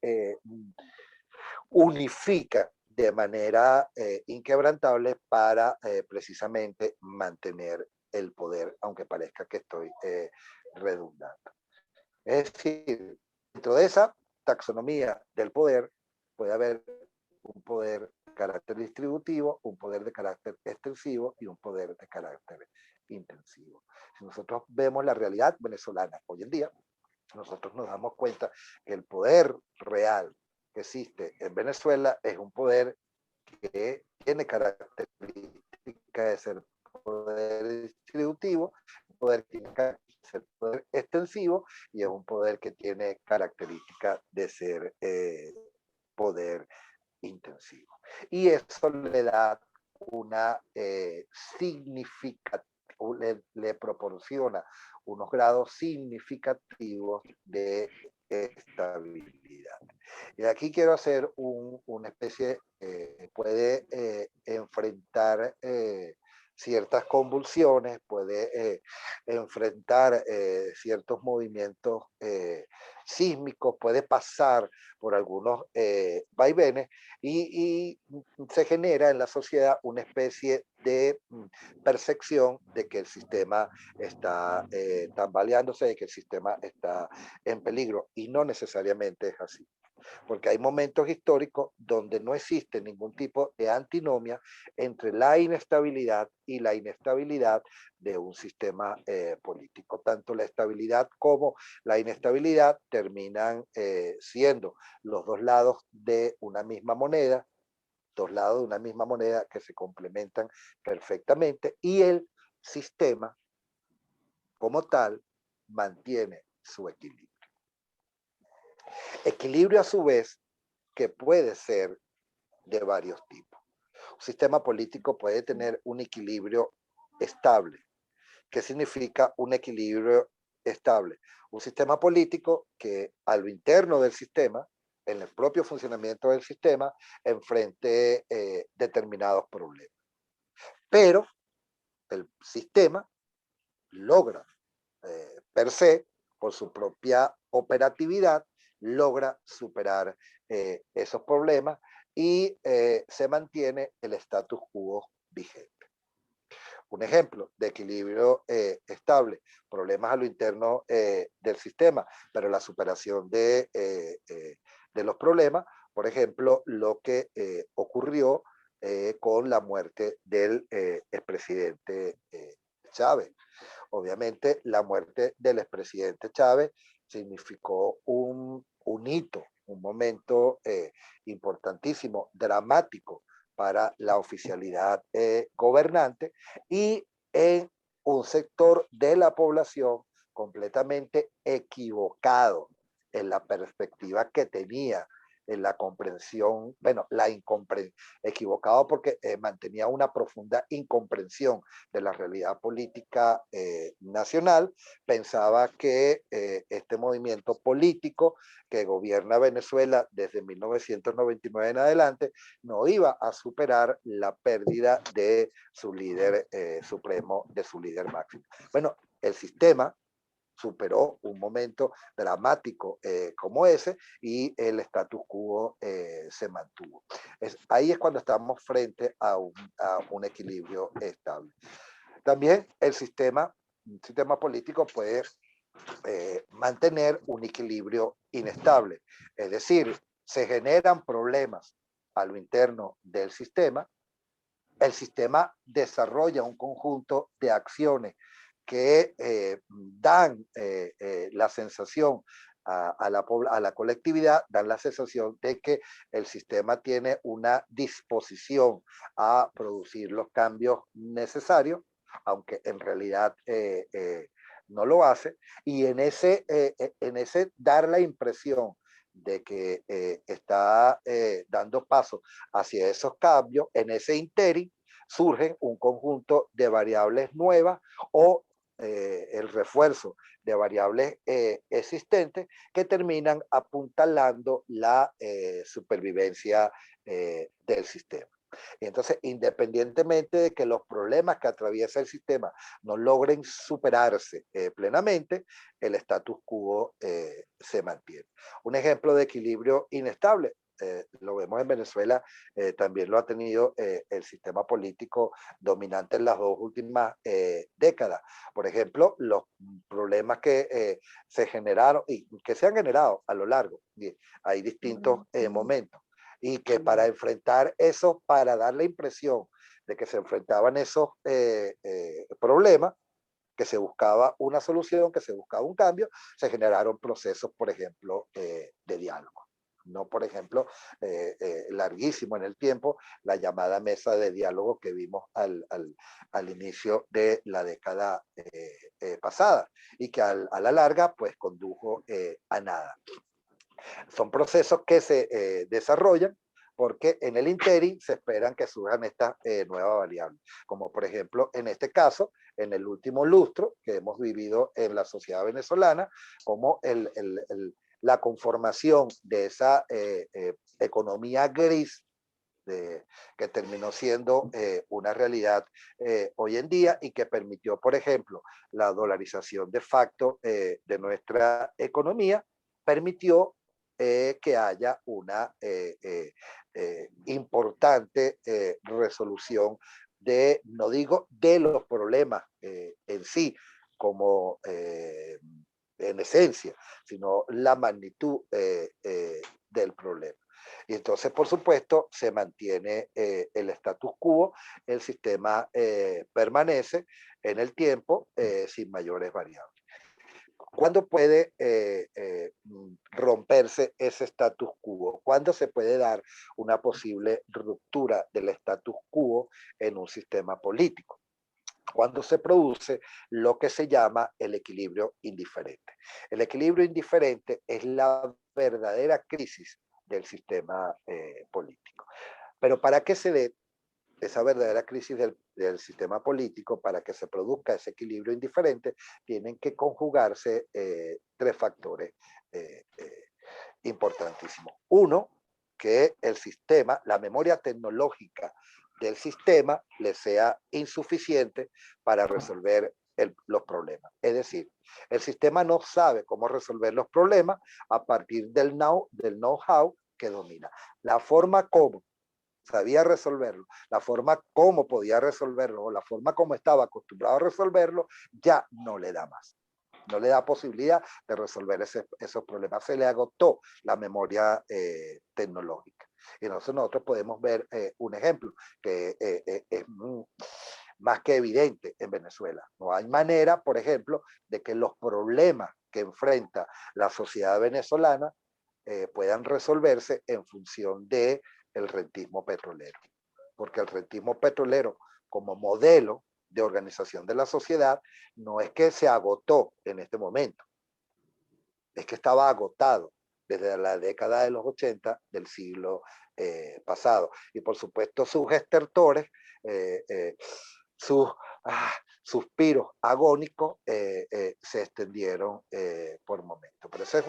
unifican de manera inquebrantable para precisamente mantener el poder, aunque parezca que estoy redundando. Es decir, dentro de esa taxonomía del poder puede haber un poder de carácter distributivo, un poder de carácter extensivo y un poder de carácter intensivo. Si nosotros vemos la realidad venezolana hoy en día, nosotros nos damos cuenta que el poder real que existe en Venezuela es un poder que tiene característica de ser poder distributivo, un poder que tiene característica de ser poder extensivo y es un poder que tiene característica de ser poder intensivo. Y eso le da una le proporciona unos grados significativos de estabilidad. Y aquí quiero hacer una especie, puede enfrentar ciertas convulsiones, puede enfrentar ciertos movimientos sísmicos, puede pasar por algunos vaivenes y se genera en la sociedad una especie de percepción de que el sistema está tambaleándose, de que el sistema está en peligro, y no necesariamente es así. Porque hay momentos históricos donde no existe ningún tipo de antinomia entre la inestabilidad y la inestabilidad de un sistema político. Tanto la estabilidad como la inestabilidad terminan siendo los dos lados de una misma moneda, que se complementan perfectamente, y el sistema como tal mantiene su equilibrio. Equilibrio a su vez que puede ser de varios tipos. Un sistema político puede tener un equilibrio estable. ¿Qué significa un equilibrio estable? Un sistema político que a lo interno del sistema, en el propio funcionamiento del sistema, enfrente determinados problemas. Pero el sistema logra, per se, por su propia operatividad, logra superar esos problemas y se mantiene el status quo vigente. Un ejemplo de equilibrio estable, problemas a lo interno del sistema, pero la superación de los problemas, por ejemplo, lo que ocurrió con la muerte del expresidente Chávez. Obviamente, la muerte del expresidente Chávez significó un hito, un momento importantísimo, dramático para la oficialidad gobernante y en un sector de la población completamente equivocado en la perspectiva que tenía, en la comprensión, bueno, equivocado porque mantenía una profunda incomprensión de la realidad política nacional. Pensaba que este movimiento político que gobierna Venezuela desde 1999 en adelante no iba a superar la pérdida de su líder supremo, de su líder máximo. Bueno, el sistema superó un momento dramático como ese y el status quo se mantuvo. Ahí es cuando estamos frente a un equilibrio estable. También un sistema político puede mantener un equilibrio inestable, es decir, se generan problemas a lo interno del sistema, el sistema desarrolla un conjunto de acciones que dan la sensación a la colectividad, dan la sensación de que el sistema tiene una disposición a producir los cambios necesarios, aunque en realidad no lo hace, y en ese dar la impresión de que está dando paso hacia esos cambios, en ese interín surgen un conjunto de variables nuevas o el refuerzo de variables existentes que terminan apuntalando la supervivencia del sistema. Y entonces, independientemente de que los problemas que atraviesa el sistema no logren superarse plenamente, el status quo se mantiene. Un ejemplo de equilibrio inestable, lo vemos en Venezuela, también lo ha tenido el sistema político dominante en las dos últimas décadas. Por ejemplo, los problemas que se generaron y que se han generado a lo largo, hay distintos momentos, y que para enfrentar eso, para dar la impresión de que se enfrentaban esos problemas, que se buscaba una solución, que se buscaba un cambio, se generaron procesos, por ejemplo, de diálogo. No, por ejemplo, larguísimo en el tiempo, la llamada mesa de diálogo que vimos al inicio de la década pasada y que a la larga pues condujo a nada. Son procesos que se desarrollan porque en el interín se esperan que surjan estas nuevas variables, como por ejemplo en este caso, en el último lustro que hemos vivido en la sociedad venezolana, como la conformación de esa economía gris que terminó siendo una realidad hoy en día y que permitió, por ejemplo, la dolarización de facto de nuestra economía, permitió que haya una importante resolución de, no digo de los problemas en sí, como en esencia, sino la magnitud del problema. Y entonces, por supuesto, se mantiene el status quo, el sistema permanece en el tiempo sin mayores variables. ¿Cuándo puede romperse ese status quo? ¿Cuándo se puede dar una posible ruptura del status quo en un sistema político? Cuando se produce lo que se llama el equilibrio indiferente. El equilibrio indiferente es la verdadera crisis del sistema político. Pero para que se dé esa verdadera crisis del sistema político, para que se produzca ese equilibrio indiferente, tienen que conjugarse tres factores importantísimos. Uno, que el sistema, la memoria tecnológica del sistema le sea insuficiente para resolver los problemas. Es decir, el sistema no sabe cómo resolver los problemas a partir del know-how que domina. La forma como sabía resolverlo, la forma como podía resolverlo o la forma como estaba acostumbrado a resolverlo, ya no le da más. No le da posibilidad de resolver esos problemas. Se le agotó la memoria tecnológica. Y nosotros podemos ver un ejemplo que es más que evidente en Venezuela. No hay manera, por ejemplo, de que los problemas que enfrenta la sociedad venezolana puedan resolverse en función del rentismo petrolero. Porque el rentismo petrolero como modelo de organización de la sociedad no es que se agotó en este momento, es que estaba agotado desde la década de los 80 del siglo pasado. Y por supuesto sus estertores, sus suspiros agónicos se extendieron por momentos. Pero ese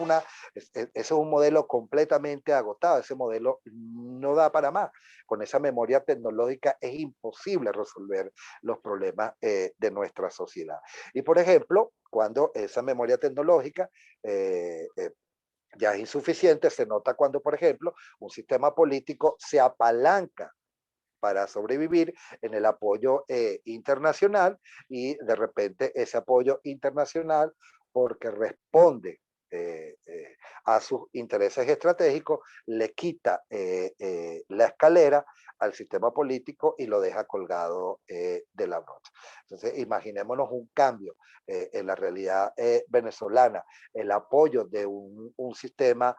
es un modelo completamente agotado, ese modelo no da para más. Con esa memoria tecnológica es imposible resolver los problemas de nuestra sociedad. Y por ejemplo, cuando esa memoria tecnológica ya es insuficiente, se nota cuando, por ejemplo, un sistema político se apalanca para sobrevivir en el apoyo internacional y de repente ese apoyo internacional, porque responde a sus intereses estratégicos, le quita la escalera al sistema político y lo deja colgado de la brocha. Entonces, imaginémonos un cambio en la realidad venezolana, el apoyo de un sistema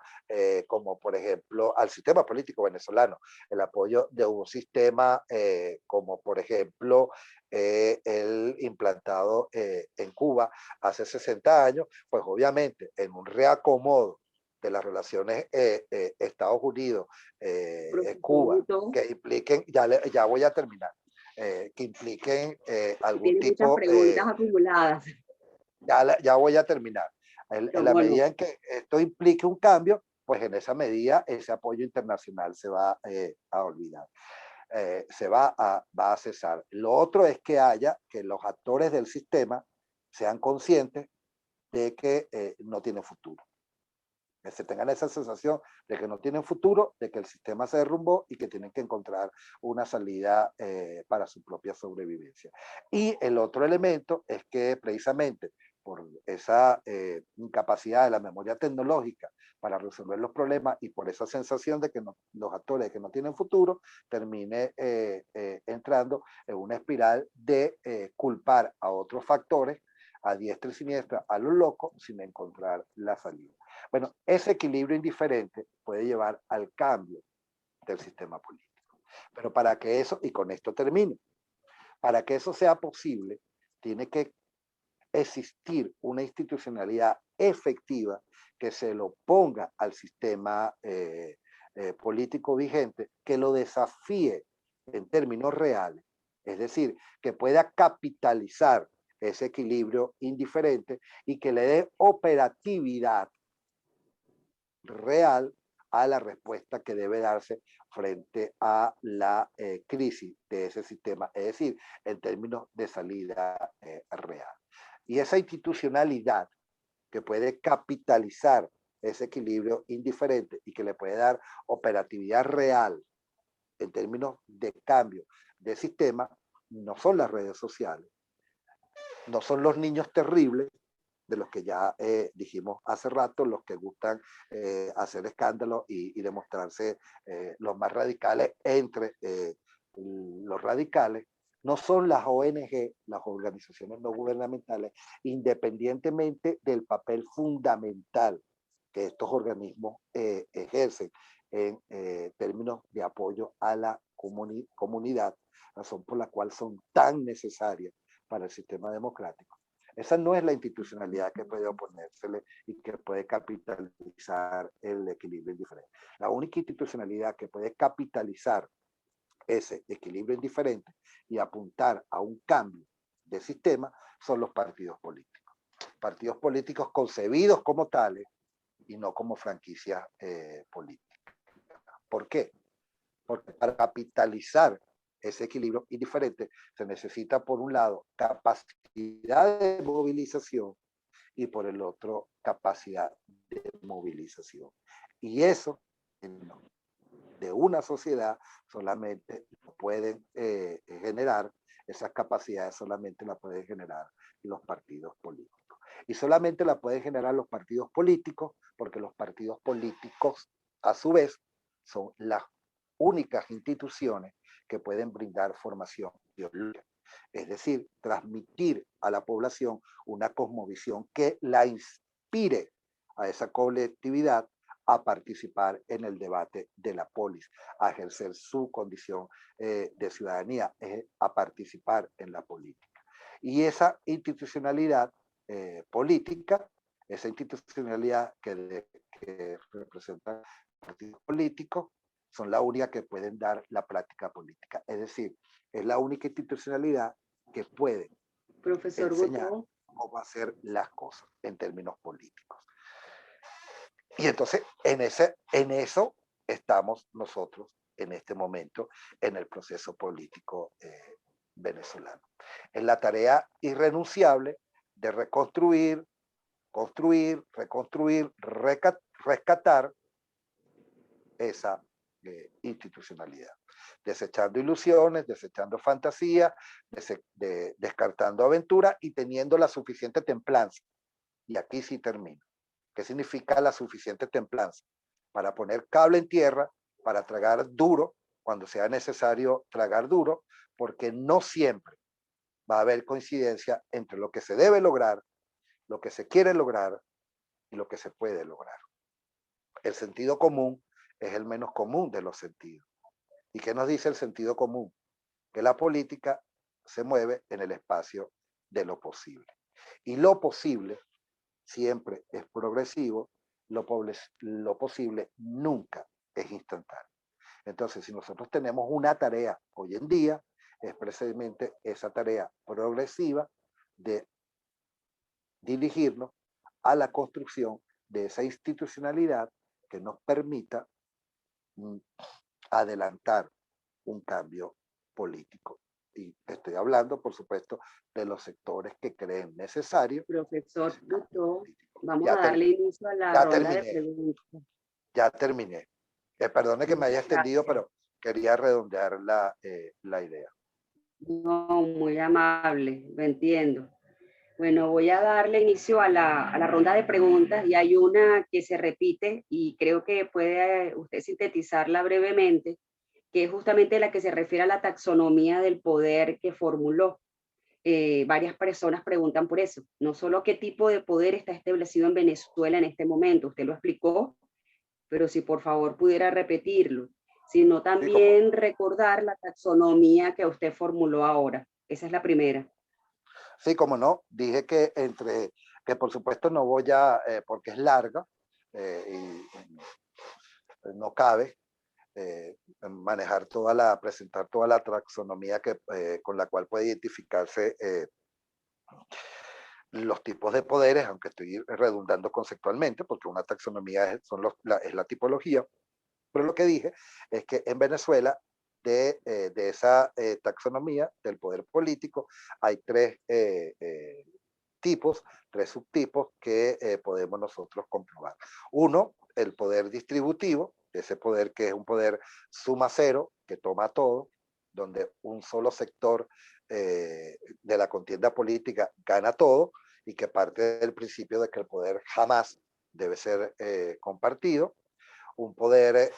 como por ejemplo al sistema político venezolano, el apoyo de un sistema como por ejemplo el implantado en Cuba hace 60 años, pues obviamente en un reacomodo de las relaciones Estados Unidos-Cuba, que impliquen, ya voy a terminar, que impliquen algún tipo... Muchas preguntas acumuladas. Ya voy a terminar. En la medida en que esto implique un cambio, pues en esa medida ese apoyo internacional se va a olvidar. Va a cesar. Lo otro es que los actores del sistema sean conscientes de que no tienen futuro. Que se tengan esa sensación de que no tienen futuro, de que el sistema se derrumbó y que tienen que encontrar una salida para su propia sobrevivencia. Y el otro elemento es que precisamente por esa incapacidad de la memoria tecnológica para resolver los problemas y por esa sensación de que los actores que no tienen futuro termine entrando en una espiral de culpar a otros factores a diestra y siniestra, a lo loco, sin encontrar la salida. Bueno, ese equilibrio indiferente puede llevar al cambio del sistema político. Pero para que eso, y con esto termino, para que eso sea posible, tiene que existir una institucionalidad efectiva que se lo ponga al sistema político vigente, que lo desafíe en términos reales, es decir, que pueda capitalizar ese equilibrio indiferente y que le dé operatividad real a la respuesta que debe darse frente a la crisis de ese sistema, es decir, en términos de salida real. Y esa institucionalidad que puede capitalizar ese equilibrio indiferente y que le puede dar operatividad real en términos de cambio de sistema, no son las redes sociales, no son los niños terribles, de los que ya dijimos hace rato, los que gustan hacer escándalo y demostrarse los más radicales entre los radicales, no son las ONG, las organizaciones no gubernamentales, independientemente del papel fundamental que estos organismos ejercen en términos de apoyo a la comunidad, razón por la cual son tan necesarias para el sistema democrático. Esa no es la institucionalidad que puede oponérsele y que puede capitalizar el equilibrio indiferente. La única institucionalidad que puede capitalizar ese equilibrio indiferente y apuntar a un cambio de sistema son los partidos políticos. Partidos políticos concebidos como tales y no como franquicias políticas. ¿Por qué? Porque para capitalizar ese equilibrio indiferente se necesita, por un lado, capacidad de movilización y por el otro, capacidad de movilización. Y eso, de una sociedad, solamente lo pueden generar, esas capacidades solamente las pueden generar los partidos políticos. Y solamente la pueden generar los partidos políticos porque los partidos políticos, a su vez, son las únicas instituciones que pueden brindar formación ideológica, es decir, transmitir a la población una cosmovisión que la inspire a esa colectividad a participar en el debate de la polis, a ejercer su condición de ciudadanía, a participar en la política. Y esa institucionalidad política, esa institucionalidad que representa partidos políticos, son la única que pueden dar la práctica política. Es decir, es la única institucionalidad que puede enseñar cómo hacer las cosas en términos políticos. Y entonces, en eso estamos nosotros en este momento en el proceso político venezolano. En la tarea irrenunciable de reconstruir, construir, reconstruir, rescatar esa institucionalidad, desechando ilusiones, desechando fantasías, descartando aventuras y teniendo la suficiente templanza. Y aquí sí termino. ¿Qué significa la suficiente templanza? Para poner cable en tierra, para tragar duro, cuando sea necesario tragar duro, porque no siempre va a haber coincidencia entre lo que se debe lograr, lo que se quiere lograr y lo que se puede lograr. El sentido común es el menos común de los sentidos. ¿Y qué nos dice el sentido común? Que la política se mueve en el espacio de lo posible. Y lo posible siempre es progresivo, lo posible nunca es instantáneo. Entonces, si nosotros tenemos una tarea hoy en día, es precisamente esa tarea progresiva de dirigirnos a la construcción de esa institucionalidad que nos permita adelantar un cambio político. Y estoy hablando, por supuesto, de los sectores que creen necesario. Profesor Butó, vamos a darle inicio a la ronda de preguntas. Ya terminé. Perdone que me haya extendido, pero quería redondear la idea. No, muy amable, lo entiendo. Bueno, voy a darle inicio a la ronda de preguntas y hay una que se repite y creo que puede usted sintetizarla brevemente, que es justamente la que se refiere a la taxonomía del poder que formuló. Varias personas preguntan por eso, no solo qué tipo de poder está establecido en Venezuela en este momento, usted lo explicó, pero si por favor pudiera repetirlo, sino también recordar la taxonomía que usted formuló ahora. Esa es la primera. Sí, como no, dije que que por supuesto no voy a, porque es larga y no cabe presentar toda la taxonomía con la cual puede identificarse los tipos de poderes, aunque estoy redundando conceptualmente, porque una taxonomía es la tipología, pero lo que dije es que en Venezuela de esa taxonomía del poder político hay tres subtipos que podemos nosotros comprobar. Uno, el poder distributivo, ese poder que es un poder suma cero, que toma todo, donde un solo sector de la contienda política gana todo y que parte del principio de que el poder jamás debe ser compartido. Un poder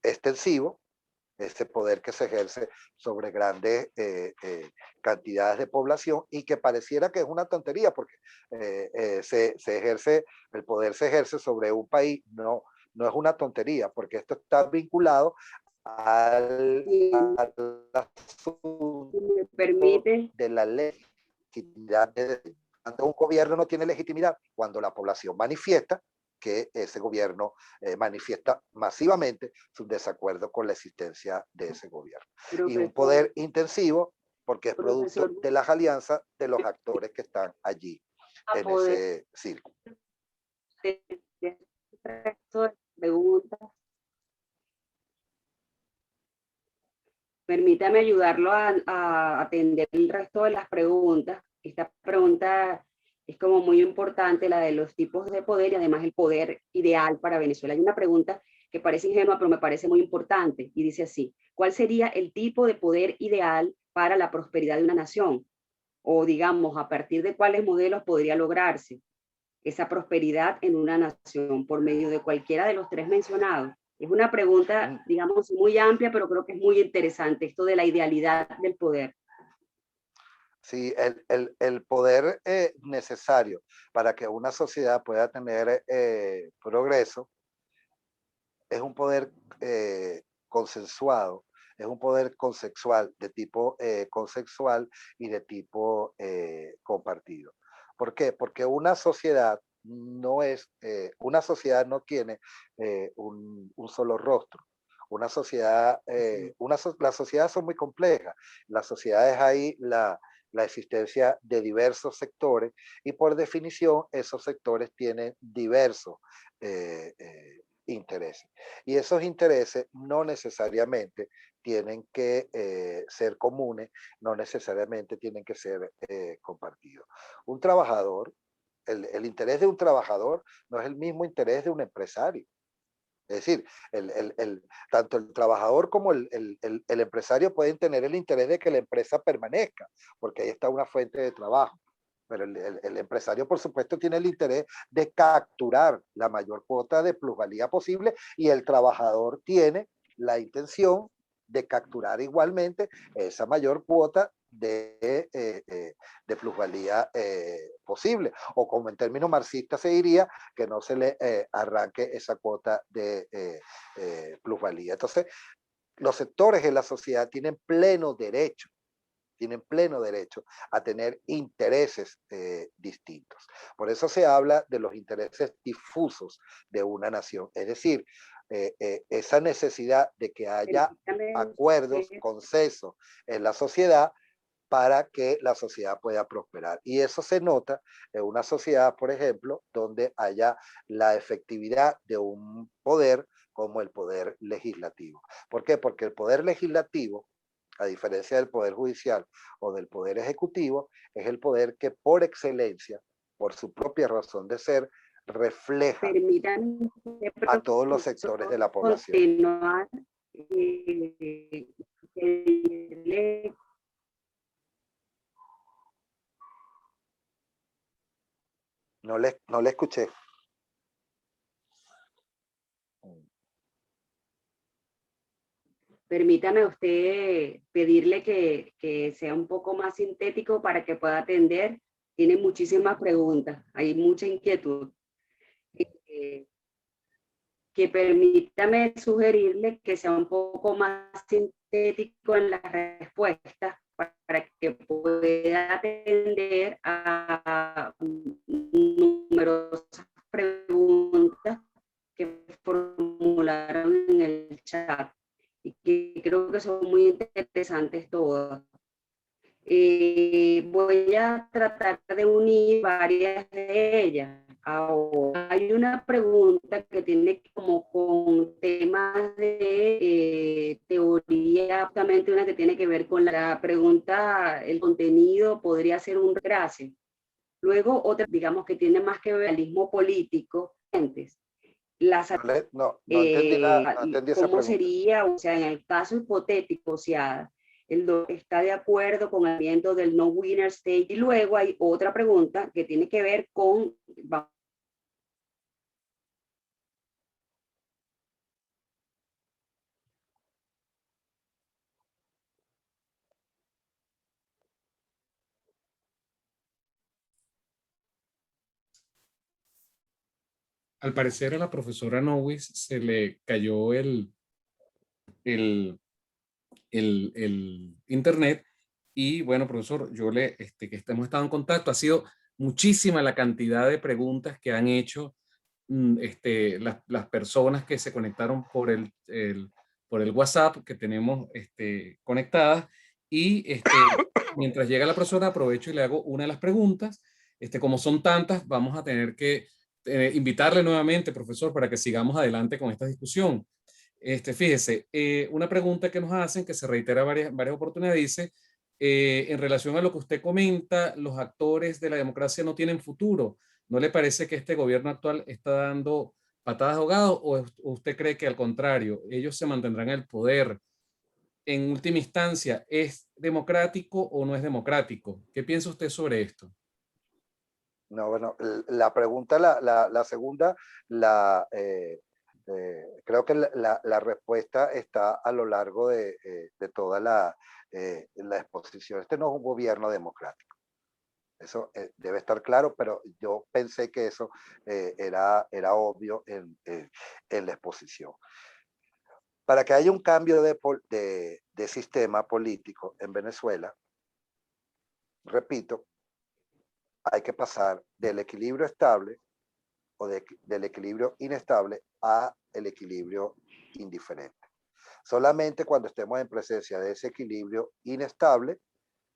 extensivo, este poder que se ejerce sobre grandes cantidades de población y que pareciera que es una tontería porque el poder se ejerce sobre un país, no es una tontería porque esto está vinculado al asunto Si me permite. de la legitimidad. Cuando un gobierno no tiene legitimidad, cuando la población manifiesta que ese gobierno manifiesta masivamente su desacuerdo con la existencia de ese gobierno. Profesor, y un poder intensivo porque es profesor, producto de las alianzas de los actores que están allí en ese círculo. Preguntas. Permítame ayudarlo a atender el resto de las preguntas. Esta pregunta es como muy importante, la de los tipos de poder y además el poder ideal para Venezuela. Hay una pregunta que parece ingenua, pero me parece muy importante y dice así: ¿cuál sería el tipo de poder ideal para la prosperidad de una nación? O digamos, ¿a partir de cuáles modelos podría lograrse esa prosperidad en una nación por medio de cualquiera de los tres mencionados? Es una pregunta, digamos, muy amplia, pero creo que es muy interesante esto de la idealidad del poder. Sí, el poder necesario para que una sociedad pueda tener progreso es un poder consensuado, es un poder consexual, de tipo consensual y de tipo compartido. ¿Por qué? Porque una sociedad una sociedad no tiene un solo rostro. Una sociedad, las sociedades son muy complejas. Las sociedades hay la existencia de diversos sectores y por definición esos sectores tienen diversos intereses. Y esos intereses no necesariamente tienen que ser comunes, no necesariamente tienen que ser compartidos. Un trabajador, el interés de un trabajador no es el mismo interés de un empresario. Es decir, tanto el trabajador como el empresario pueden tener el interés de que la empresa permanezca, porque ahí está una fuente de trabajo. Pero el empresario, por supuesto, tiene el interés de capturar la mayor cuota de plusvalía posible y el trabajador tiene la intención de capturar igualmente esa mayor cuota de plusvalía posible. O como en términos marxistas se diría, que no se le arranque esa cuota de plusvalía. Entonces, los sectores de la sociedad tienen pleno derecho a tener intereses distintos. Por eso se habla de los intereses difusos de una nación, es decir, esa necesidad de que haya acuerdos, consensos en la sociedad para que la sociedad pueda prosperar. Y eso se nota en una sociedad, por ejemplo, donde haya la efectividad de un poder como el poder legislativo. ¿Por qué? Porque el poder legislativo, a diferencia del poder judicial o del poder ejecutivo, es el poder que por excelencia, por su propia razón de ser, refleja a todos los sectores de la población. Continuar, No le escuché. Permítame usted pedirle que sea un poco más sintético para que pueda atender. Tiene muchísimas preguntas, hay mucha inquietud. Que permítame sugerirle que sea un poco más sintético en las respuestas para que pueda atender a numerosas preguntas que formularon en el chat y que creo que son muy interesantes todas. Voy a tratar de unir varias de ellas. Ahora, hay una pregunta que tiene como con temas de teoría, justamente una que tiene que ver con la pregunta, el contenido podría ser un gracias. Luego otra, digamos, que tiene más que ver con el realismo político. No entendí nada, no entendí esa ¿Cómo pregunta. sería? O sea, en el caso hipotético, o sea, el está de acuerdo con el movimiento del no winner state. Y luego hay otra pregunta que tiene que ver con, Al parecer a la profesora Nowis se le cayó el internet y bueno, profesor, yo que hemos estado en contacto, ha sido muchísima la cantidad de preguntas que han hecho las personas que se conectaron por el WhatsApp que tenemos conectadas y mientras llega la profesora aprovecho y le hago una de las preguntas. Como son tantas, vamos a tener que invitarle nuevamente, profesor, para que sigamos adelante con esta discusión. Fíjese, una pregunta que nos hacen, que se reitera varias oportunidades, dice, en relación a lo que usted comenta, los actores de la democracia no tienen futuro. ¿No le parece que este gobierno actual está dando patadas de ahogado o usted cree que al contrario, ellos se mantendrán en el poder? En última instancia, ¿es democrático o no es democrático? ¿Qué piensa usted sobre esto? No, bueno, la pregunta, la segunda, creo que la respuesta está a lo largo de toda la exposición. Este no es un gobierno democrático. Eso debe estar claro, pero yo pensé que eso era obvio en la exposición. Para que haya un cambio de sistema político en Venezuela, repito, hay que pasar del equilibrio estable o del equilibrio inestable a el equilibrio indiferente. Solamente cuando estemos en presencia de ese equilibrio inestable,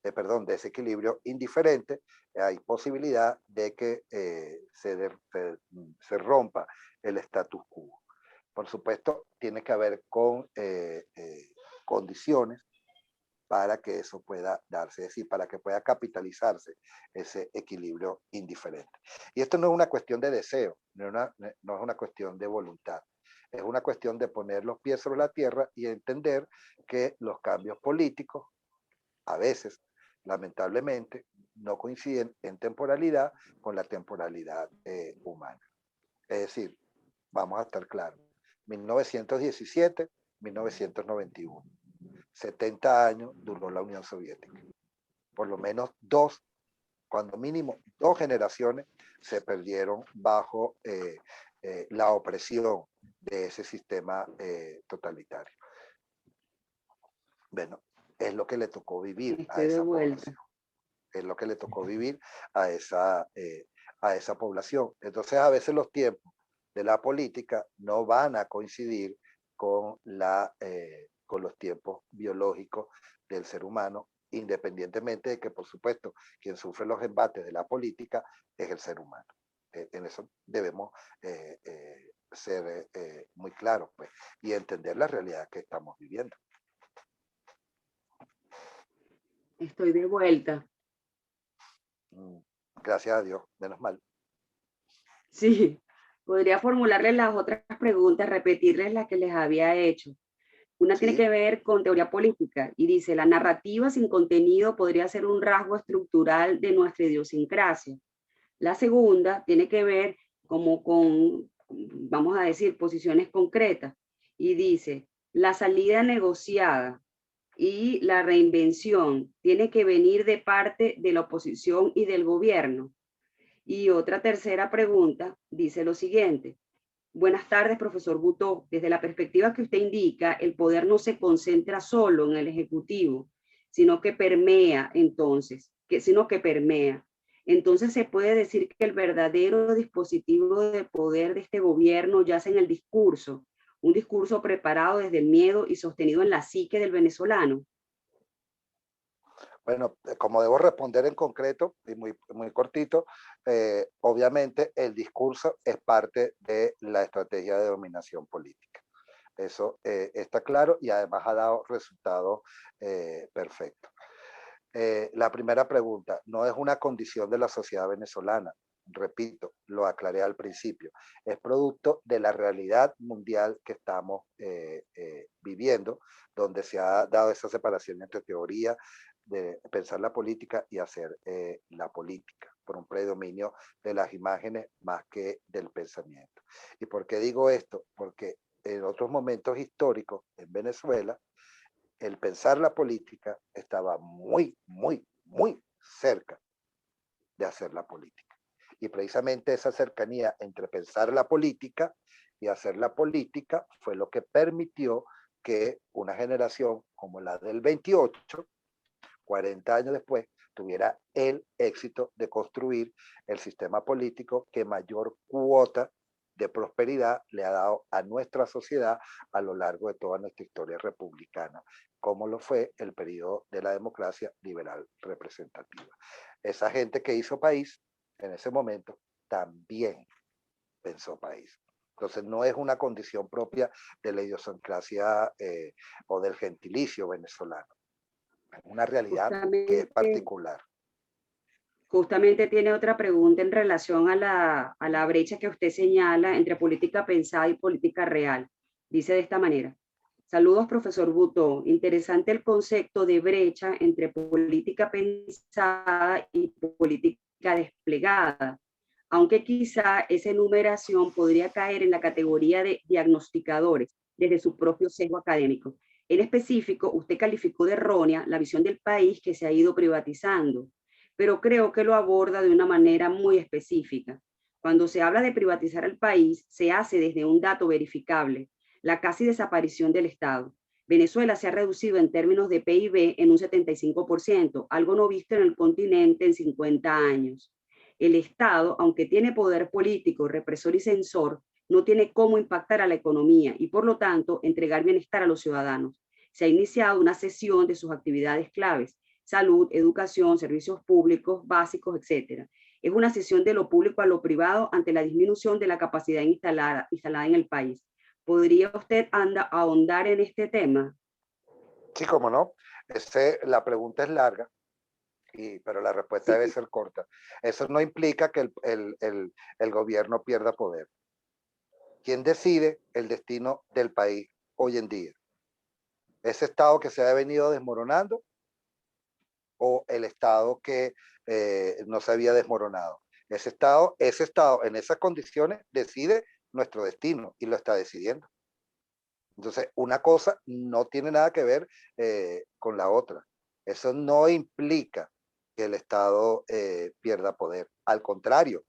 de ese equilibrio indiferente, hay posibilidad de que se rompa el status quo. Por supuesto, tiene que haber con condiciones para que eso pueda darse, es decir, para que pueda capitalizarse ese equilibrio indiferente. Y esto no es una cuestión de deseo, no es una cuestión de voluntad, es una cuestión de poner los pies sobre la tierra y entender que los cambios políticos, a veces, lamentablemente, no coinciden en temporalidad con la temporalidad humana. Es decir, vamos a estar claros, 1917, 1991. 70 años duró la Unión Soviética. Por lo menos cuando mínimo dos generaciones se perdieron bajo la opresión de ese sistema totalitario. Bueno, es lo que le tocó vivir a esa población. Es lo que le tocó vivir a esa población. Entonces, a veces los tiempos de la política no van a coincidir con los tiempos biológicos del ser humano, independientemente de que, por supuesto, quien sufre los embates de la política es el ser humano. En eso debemos ser muy claros, pues, y entender la realidad que estamos viviendo. Estoy de vuelta. Gracias a Dios, menos mal. Sí, podría formularles las otras preguntas, repetirles las que les había hecho. Una tiene que ver con teoría política y dice, la narrativa sin contenido podría ser un rasgo estructural de nuestra idiosincrasia. La segunda tiene que ver como con, vamos a decir, posiciones concretas, y dice, la salida negociada y la reinvención tiene que venir de parte de la oposición y del gobierno. Y otra tercera pregunta dice lo siguiente: buenas tardes, profesor Butó. Desde la perspectiva que usted indica, el poder no se concentra solo en el Ejecutivo, sino que permea Entonces se puede decir que el verdadero dispositivo de poder de este gobierno yace en el discurso, un discurso preparado desde el miedo y sostenido en la psique del venezolano. Bueno, como debo responder en concreto y muy cortito, obviamente el discurso es parte de la estrategia de dominación política. Eso está claro y además ha dado resultados perfectos. La primera pregunta, no es una condición de la sociedad venezolana. Repito, lo aclaré al principio. Es producto de la realidad mundial que estamos viviendo, donde se ha dado esa separación entre teoría de pensar la política y hacer la política, por un predominio de las imágenes más que del pensamiento. ¿Y por qué digo esto? Porque en otros momentos históricos en Venezuela, el pensar la política estaba muy cerca de hacer la política. Y precisamente esa cercanía entre pensar la política y hacer la política fue lo que permitió que una generación como la del 28, 40 años después, tuviera el éxito de construir el sistema político que mayor cuota de prosperidad le ha dado a nuestra sociedad a lo largo de toda nuestra historia republicana, como lo fue el periodo de la democracia liberal representativa. Esa gente que hizo país en ese momento también pensó país. Entonces no es una condición propia de la idiosincrasia o del gentilicio venezolano. Es una realidad que es particular. Justamente tiene otra pregunta en relación a la brecha que usted señala entre política pensada y política real. Dice de esta manera: saludos, profesor Butó. Interesante el concepto de brecha entre política pensada y política desplegada, aunque quizá esa enumeración podría caer en la categoría de diagnosticadores desde su propio sesgo académico. En específico, usted calificó de errónea la visión del país que se ha ido privatizando, pero creo que lo aborda de una manera muy específica. Cuando se habla de privatizar el país, se hace desde un dato verificable: la casi desaparición del Estado. Venezuela se ha reducido en términos de PIB en un 75%, algo no visto en el continente en 50 años. El Estado, aunque tiene poder político, represor y censor, no tiene cómo impactar a la economía y, por lo tanto, entregar bienestar a los ciudadanos. Se ha iniciado una cesión de sus actividades claves: salud, educación, servicios públicos básicos, etc. Es una cesión de lo público a lo privado ante la disminución de la capacidad instalada en el país. ¿Podría usted ahondar en este tema? Sí, cómo no. La pregunta es larga, pero la respuesta debe ser corta. Eso no implica que el gobierno pierda poder. ¿Quién decide el destino del país hoy en día? ¿Ese Estado que se ha venido desmoronando o el Estado que no se había desmoronado? Ese Estado en esas condiciones decide nuestro destino y lo está decidiendo. Entonces, una cosa no tiene nada que ver con la otra. Eso no implica que el Estado pierda poder. Al contrario,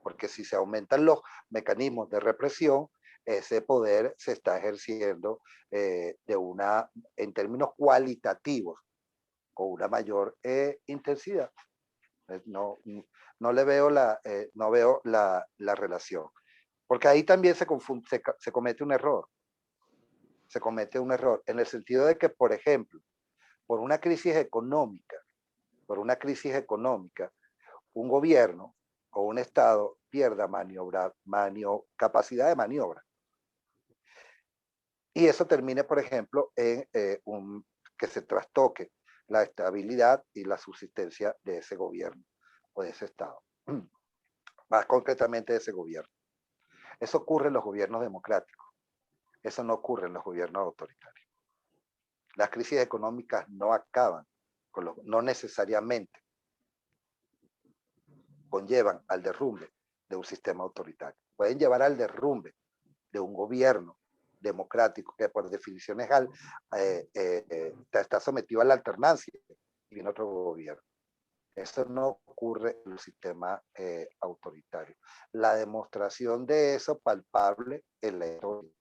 porque si se aumentan los mecanismos de represión, ese poder se está ejerciendo en términos cualitativos, con una mayor intensidad. No le veo no veo la relación. Porque ahí también se comete un error. Se comete un error en el sentido de que, por ejemplo, por una crisis económica, un gobierno o un Estado pierda capacidad de maniobra. Y eso termine, por ejemplo, en que se trastoque la estabilidad y la subsistencia de ese gobierno o de ese Estado. Más concretamente de ese gobierno. Eso ocurre en los gobiernos democráticos. Eso no ocurre en los gobiernos autoritarios. Las crisis económicas no acaban, no necesariamente. conllevan al derrumbe de un sistema autoritario. Pueden llevar al derrumbe de un gobierno democrático que por definición legal está sometido a la alternancia y viene otro gobierno. Eso no ocurre en el sistema autoritario. La demostración de eso palpable en la historia.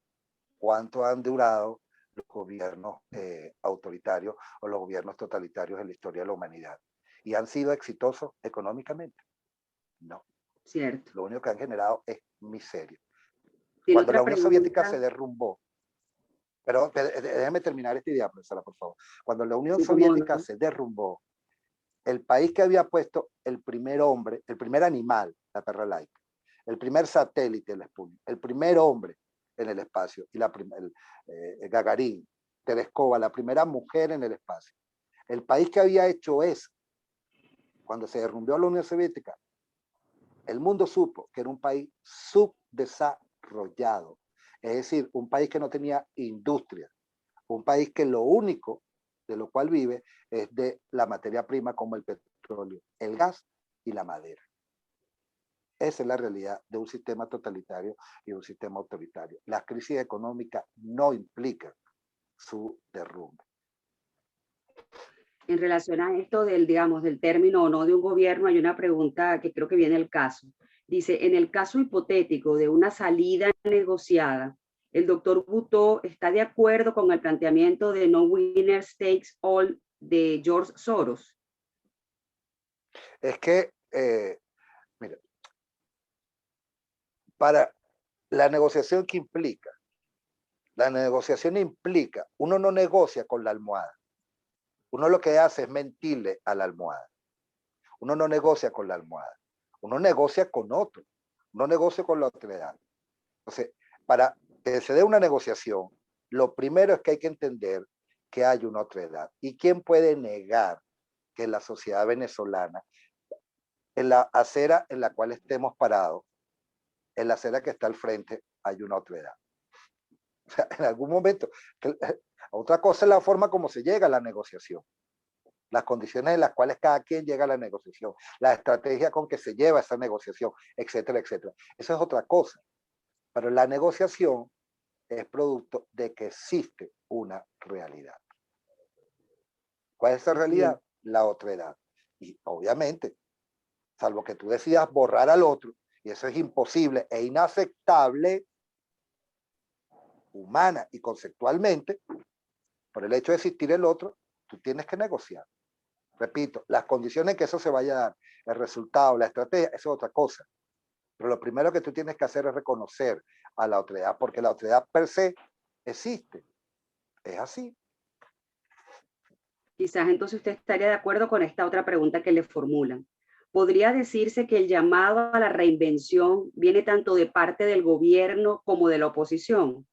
¿Cuánto han durado los gobiernos autoritarios o los gobiernos totalitarios en la historia de la humanidad? ¿Y han sido exitosos económicamente? No. Cierto. Lo único que han generado es miseria. ¿Tiene Cuando la otra Unión Soviética pregunta? se derrumbó, pero déjeme terminar esta idea, profesora, por favor. Cuando la Unión Sí, cómo Soviética no. se derrumbó, el país que había puesto el primer hombre, el primer animal, la perra laica, el primer satélite, el Sputnik, el primer hombre en el espacio, y Gagarin, Tereskova, la primera mujer en el espacio. El país que había hecho eso, cuando se derrumbó la Unión Soviética, el mundo supo que era un país subdesarrollado, es decir, un país que no tenía industria, un país que lo único de lo cual vive es de la materia prima como el petróleo, el gas y la madera. Esa es la realidad de un sistema totalitario y un sistema autoritario. Las crisis económicas no implican su derrumbe. En relación a esto del, digamos, del término o no de un gobierno, hay una pregunta que creo que viene al caso. Dice, en el caso hipotético de una salida negociada, ¿el doctor Guteau está de acuerdo con el planteamiento de no winner takes all de George Soros? Es que, mira, para la negociación que implica, la negociación implica, uno no negocia con la almohada. Uno lo que hace es mentirle a la almohada. Uno no negocia con la almohada. Uno negocia con otro. No negocia con la otredad. Entonces, para que se dé una negociación, lo primero es que hay que entender que hay una otredad. ¿Y quién puede negar que en la sociedad venezolana, en la acera en la cual estemos parados, en la acera que está al frente, hay una otredad? O sea, en algún momento, otra cosa es la forma como se llega a la negociación, las condiciones en las cuales cada quien llega a la negociación, la estrategia con que se lleva esa negociación, etcétera, etcétera. Eso es otra cosa. Pero la negociación es producto de que existe una realidad. ¿Cuál es esa realidad? La otredad. Y obviamente, salvo que tú decidas borrar al otro, y eso es imposible e inaceptable, humana y conceptualmente, por el hecho de existir el otro, tú tienes que negociar. Repito, las condiciones en que eso se vaya a dar, el resultado, la estrategia, eso es otra cosa. Pero lo primero que tú tienes que hacer es reconocer a la otredad, porque la otredad per se existe. Es así. Quizás entonces usted estaría de acuerdo con esta otra pregunta que le formulan. ¿Podría decirse que el llamado a la reinvención viene tanto de parte del gobierno como de la oposición?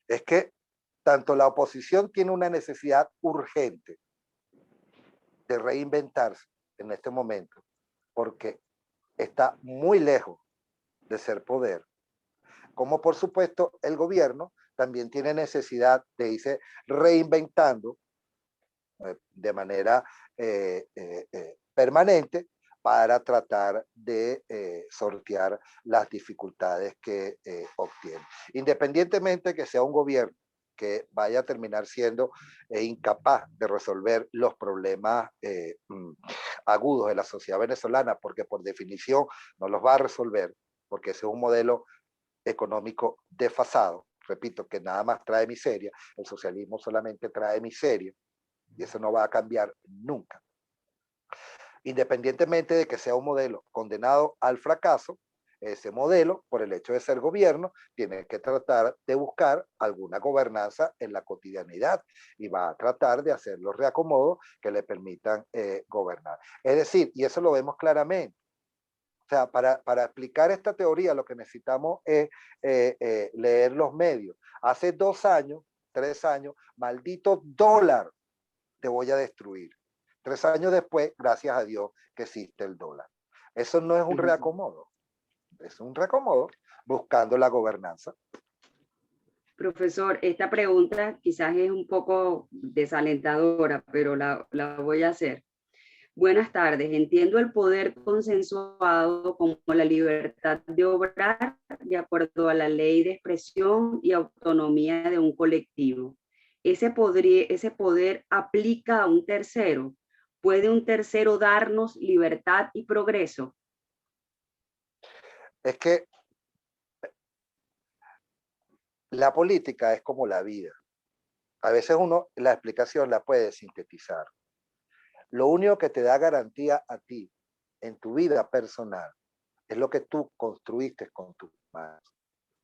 Es que tanto la oposición tiene una necesidad urgente de reinventarse en este momento, porque está muy lejos de ser poder, como por supuesto el gobierno también tiene necesidad de irse reinventando de manera permanente para tratar de sortear las dificultades que obtiene. Independientemente que sea un gobierno que vaya a terminar siendo incapaz de resolver los problemas agudos de la sociedad venezolana, porque por definición no los va a resolver, porque ese es un modelo económico desfasado, repito, que nada más trae miseria, el socialismo solamente trae miseria, y eso no va a cambiar nunca. Independientemente de que sea un modelo condenado al fracaso, ese modelo, por el hecho de ser gobierno, tiene que tratar de buscar alguna gobernanza en la cotidianidad y va a tratar de hacer los reacomodos que le permitan gobernar. Es decir, y eso lo vemos claramente, o sea, para explicar esta teoría lo que necesitamos es leer los medios. Hace 2 años, 3 años, maldito dólar, te voy a destruir. 3 años después, gracias a Dios que existe el dólar. Eso no es un reacomodo, es un reacomodo buscando la gobernanza. Profesor, esta pregunta quizás es un poco desalentadora, pero la voy a hacer. Buenas tardes. Entiendo el poder consensuado como la libertad de obrar de acuerdo a la ley de expresión y autonomía de un colectivo. Ese poder aplica a un tercero. ¿Puede un tercero darnos libertad y progreso? Es que la política es como la vida. A veces uno la explicación la puede sintetizar. Lo único que te da garantía a ti en tu vida personal es lo que tú construiste con tus manos.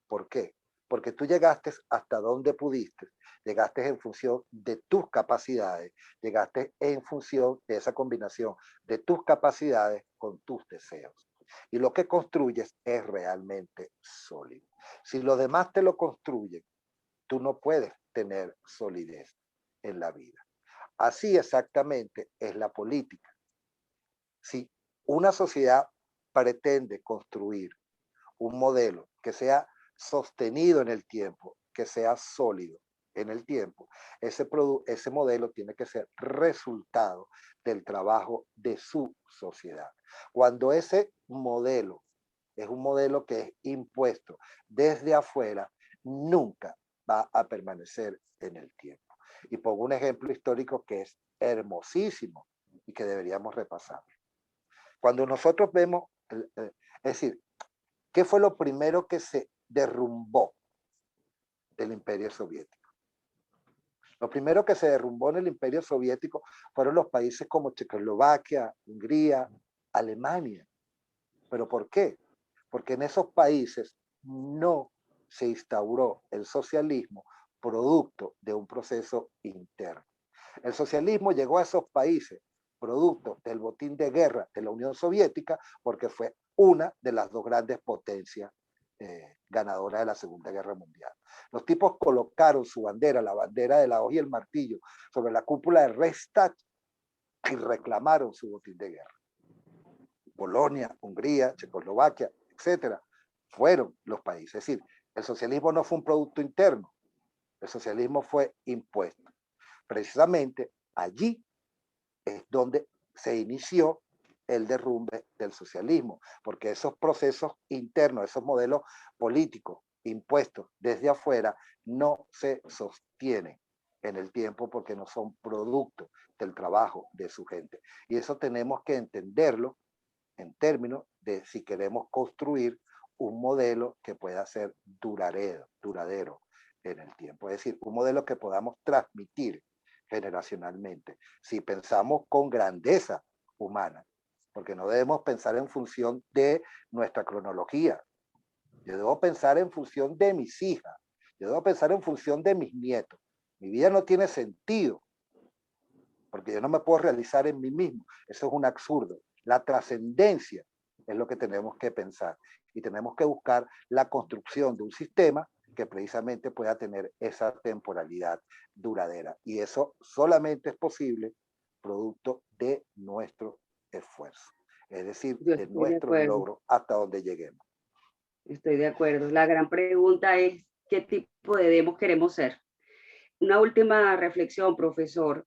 ¿Por qué? Porque tú llegaste hasta donde pudiste, llegaste en función de tus capacidades, llegaste en función de esa combinación de tus capacidades con tus deseos. Y lo que construyes es realmente sólido. Si los demás te lo construyen, tú no puedes tener solidez en la vida. Así exactamente es la política. Si una sociedad pretende construir un modelo que sea sostenido en el tiempo, que sea sólido en el tiempo, ese modelo tiene que ser resultado del trabajo de su sociedad. Cuando ese modelo es un modelo que es impuesto desde afuera, nunca va a permanecer en el tiempo. Y pongo un ejemplo histórico que es hermosísimo y que deberíamos repasar. Cuando nosotros vemos, es decir, ¿qué fue lo primero que se derrumbó del Imperio Soviético? Lo primero que se derrumbó en el Imperio Soviético fueron los países como Checoslovaquia, Hungría, Alemania. ¿Pero por qué? Porque en esos países no se instauró el socialismo producto de un proceso interno. El socialismo llegó a esos países producto del botín de guerra de la Unión Soviética porque fue una de las dos grandes potencias ganadoras de la Segunda Guerra Mundial. Los tipos colocaron su bandera, la bandera de la hoja y el martillo, sobre la cúpula del Reichstag y reclamaron su botín de guerra. Polonia, Hungría, Checoslovaquia, etcétera, fueron los países. Es decir, el socialismo no fue un producto interno, el socialismo fue impuesto. Precisamente allí es donde se inició el derrumbe del socialismo, porque esos procesos internos, esos modelos políticos impuestos desde afuera, no se sostienen en el tiempo porque no son producto del trabajo de su gente. Y eso tenemos que entenderlo en términos de si queremos construir un modelo que pueda ser duradero en el tiempo. Es decir, un modelo que podamos transmitir generacionalmente. Si pensamos con grandeza humana, porque no debemos pensar en función de nuestra cronología. Yo debo pensar en función de mis hijas. Yo debo pensar en función de mis nietos. Mi vida no tiene sentido, porque yo no me puedo realizar en mí mismo. Eso es un absurdo. La trascendencia es lo que tenemos que pensar y tenemos que buscar la construcción de un sistema que precisamente pueda tener esa temporalidad duradera. Y eso solamente es posible producto de nuestro esfuerzo, es decir, Yo de estoy de nuestros acuerdo. logros hasta donde lleguemos. Estoy de acuerdo. La gran pregunta es, ¿qué tipo de demos queremos ser? Una última reflexión, profesor.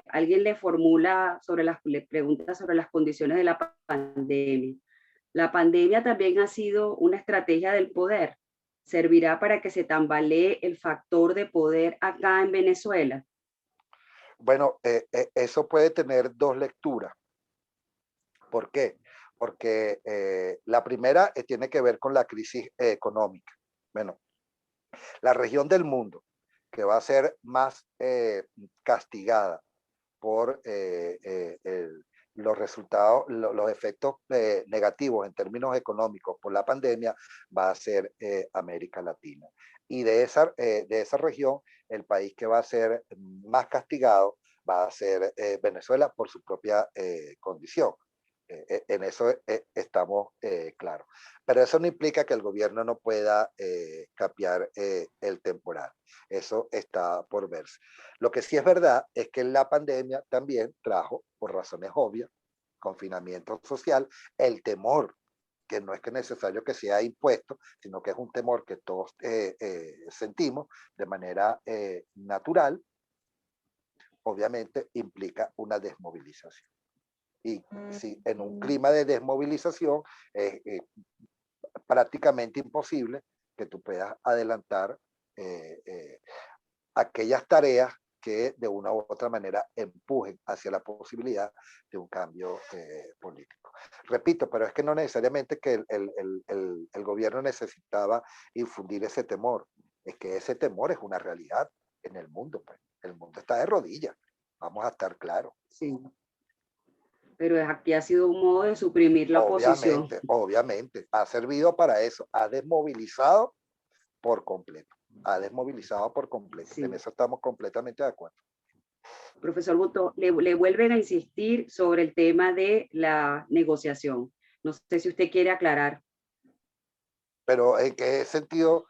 Alguien le formula le pregunta sobre las condiciones de la pandemia. La pandemia también ha sido una estrategia del poder. ¿Servirá para que se tambalee el factor de poder acá en Venezuela? Bueno, eso puede tener dos lecturas. ¿Por qué? Porque la primera tiene que ver con la crisis económica. Bueno, la región del mundo que va a ser más castigada por los resultados, los efectos negativos en términos económicos por la pandemia va a ser América Latina. Y de esa región, el país que va a ser más castigado va a ser Venezuela por su propia condición. En eso estamos claros. Pero eso no implica que el gobierno no pueda capear el temporal. Eso está por verse. Lo que sí es verdad es que la pandemia también trajo, por razones obvias, confinamiento social, el temor, que no es que necesario que sea impuesto, sino que es un temor que todos sentimos de manera natural, obviamente implica una desmovilización. Y si en un clima de desmovilización es prácticamente imposible que tú puedas adelantar aquellas tareas que de una u otra manera empujen hacia la posibilidad de un cambio político. Repito, pero es que no necesariamente que el gobierno necesitaba infundir ese temor, es que ese temor es una realidad en el mundo, pues. El mundo está de rodillas, vamos a estar claros. Sí, pero aquí ha sido un modo de suprimir la oposición. Obviamente, obviamente, ha servido para eso, ha desmovilizado por completo, ha desmovilizado por completo, Sí. en eso estamos completamente de acuerdo. Profesor Butó, le vuelven a insistir sobre el tema de la negociación. No sé si usted quiere aclarar. Pero ¿en qué sentido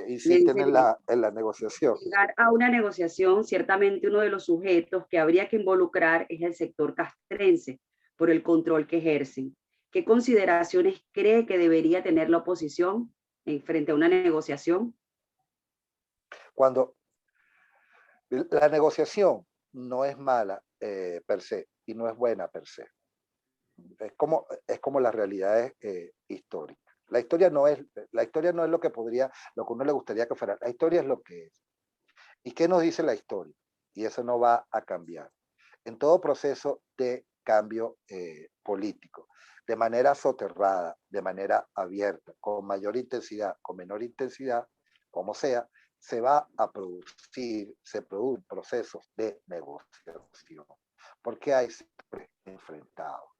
insisten en la negociación? Llegar a una negociación, ciertamente uno de los sujetos que habría que involucrar es el sector castrense por el control que ejercen. ¿Qué consideraciones cree que debería tener la oposición frente a una negociación? Cuando la negociación no es mala per se y no es buena per se. Es como las realidades históricas. La historia no es lo que lo que a uno le gustaría que fuera. La historia es lo que es. ¿Y qué nos dice la historia? Y eso no va a cambiar. En todo proceso de cambio político, de manera soterrada, de manera abierta, con mayor intensidad, con menor intensidad, como sea, se producen procesos de negociación, porque hay sectores enfrentados.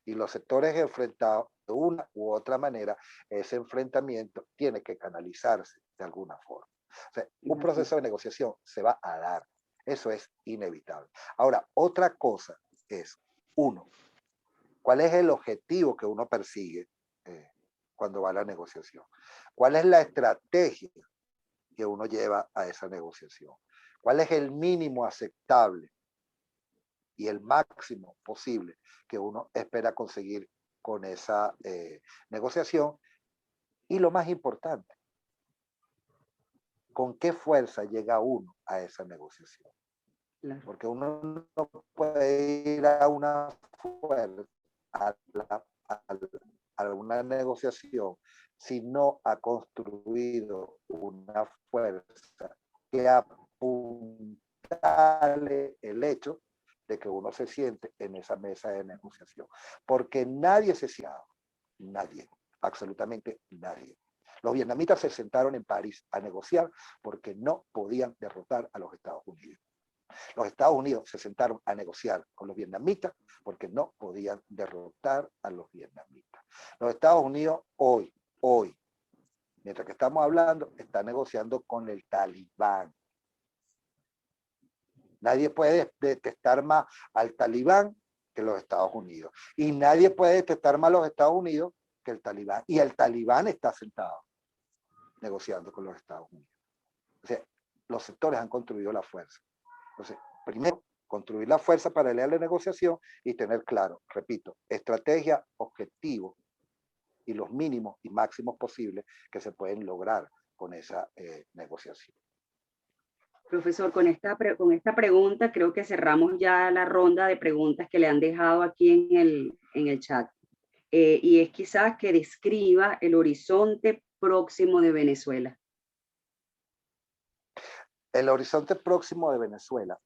Y los sectores enfrentados, de una u otra manera, ese enfrentamiento tiene que canalizarse de alguna forma. O sea, un proceso de negociación se va a dar. Eso es inevitable. Ahora, otra cosa es, uno, ¿cuál es el objetivo que uno persigue cuando va a la negociación? ¿Cuál es la estrategia que uno lleva a esa negociación? ¿Cuál es el mínimo aceptable y el máximo posible que uno espera conseguir con esa negociación? Y lo más importante, ¿con qué fuerza llega uno a esa negociación? Claro. Porque uno no puede ir a una fuerza, a una negociación, si no ha construido una fuerza que apuntale el hecho de que uno se siente en esa mesa de negociación. Porque nadie se sienta, nadie, absolutamente nadie. Los vietnamitas se sentaron en París a negociar porque no podían derrotar a los Estados Unidos. Los Estados Unidos se sentaron a negociar con los vietnamitas porque no podían derrotar a los vietnamitas. Los Estados Unidos hoy, mientras que estamos hablando, están negociando con el Talibán. Nadie puede detestar más al Talibán que los Estados Unidos. Y nadie puede detestar más a los Estados Unidos que el Talibán. Y el Talibán está sentado negociando con los Estados Unidos. O sea, los sectores han construido la fuerza. Entonces, primero, construir la fuerza para leer la negociación y tener claro, repito, estrategia, objetivo y los mínimos y máximos posibles que se pueden lograr con esa negociación. Profesor, con esta pregunta creo que cerramos ya la ronda de preguntas que le han dejado aquí en el chat. Y es quizás que describa el horizonte próximo de Venezuela. El horizonte próximo de Venezuela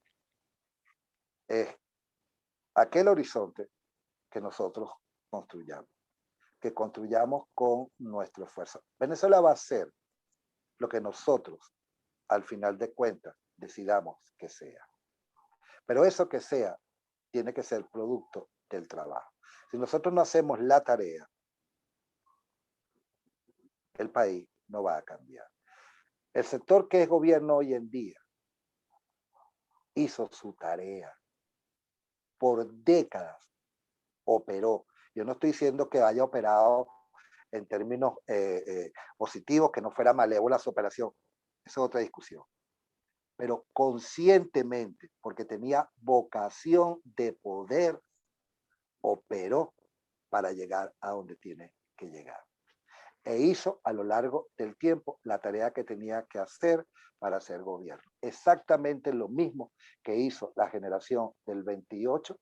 es aquel horizonte que nosotros construyamos con nuestro esfuerzo. Venezuela va a ser lo que nosotros, al final de cuentas, decidamos que sea. Pero eso que sea, tiene que ser producto del trabajo. Si nosotros no hacemos la tarea, el país no va a cambiar. El sector que es gobierno hoy en día hizo su tarea. Por décadas operó. Yo no estoy diciendo que haya operado en términos positivos, que no fuera malévola su operación. Esa es otra discusión. Pero conscientemente, porque tenía vocación de poder, operó para llegar a donde tiene que llegar. E hizo a lo largo del tiempo la tarea que tenía que hacer para ser gobierno. Exactamente lo mismo que hizo la generación del 28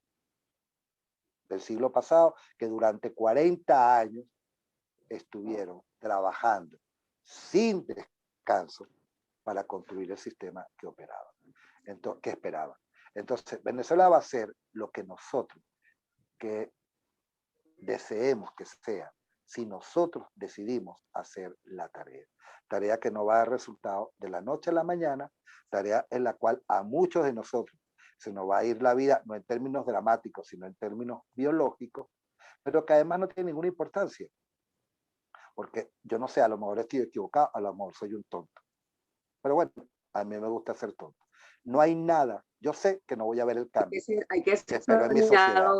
del siglo pasado, que durante 40 años estuvieron trabajando sin descanso para construir el sistema que operaba, entonces, que esperaban. Entonces, Venezuela va a ser lo que nosotros que deseemos que sea, si nosotros decidimos hacer la tarea que no va a dar resultado de la noche a la mañana, tarea en la cual a muchos de nosotros se nos va a ir la vida, no en términos dramáticos, sino en términos biológicos, pero que además no tiene ninguna importancia, porque yo no sé, a lo mejor estoy equivocado, a lo mejor soy un tonto, pero bueno, a mí me gusta ser tonto. No hay nada, yo sé que no voy a ver el cambio Hay que ser espero en mi sociedad,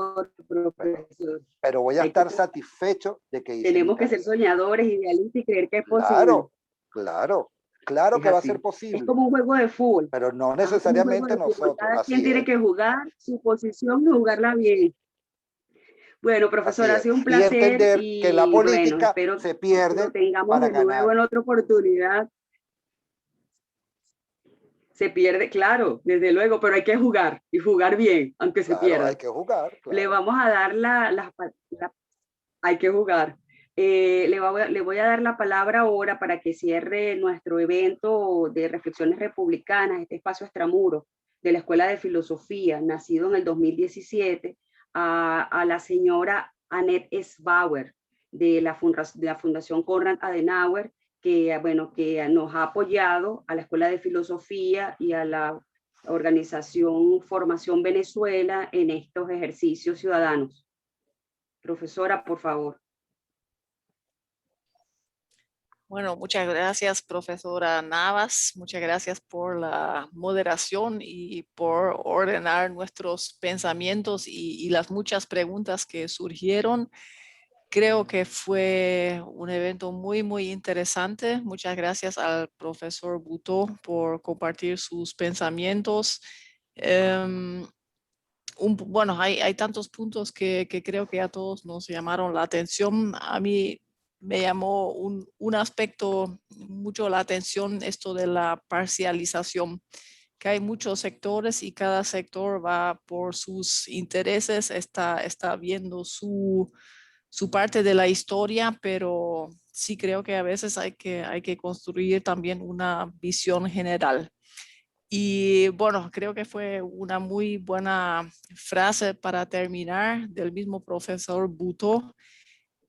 profesor. pero voy a estar satisfecho de que hice Tenemos que ser soñadores, idealistas y creer que es posible. Claro que va a así. ser posible. Es como un juego de fútbol. Pero no necesariamente nosotros. Cada quien tiene que jugar su posición y jugarla bien. Bueno, profesor, ha sido un placer. Y entender que la política bueno, se pierde lo tengamos para de nuevo ganar. en otra oportunidad. Se pierde, claro, desde luego, pero hay que jugar y jugar bien, aunque se pierda. Hay que jugar. Claro. Le vamos a dar hay que jugar. Le voy a dar la palabra ahora para que cierre nuestro evento de reflexiones republicanas, este espacio extramuro de la Escuela de Filosofía, nacido en el 2017, a la señora Annette S. Bauer de la Fundación Konrad Adenauer, que, bueno, que nos ha apoyado a la Escuela de Filosofía y a la organización Formación Venezuela en estos ejercicios ciudadanos. Profesora, por favor. Bueno, muchas gracias, profesora Navas. Muchas gracias por la moderación y por ordenar nuestros pensamientos y las muchas preguntas que surgieron. Creo que fue un evento muy, muy interesante. Muchas gracias al profesor Butó por compartir sus pensamientos. Bueno, hay tantos puntos que creo que a todos nos llamaron la atención. A mí me llamó un aspecto mucho la atención, esto de la parcialización, que hay muchos sectores y cada sector va por sus intereses, está viendo su parte de la historia, pero sí creo que a veces hay que construir también una visión general. Y bueno, creo que fue una muy buena frase para terminar del mismo profesor Butó,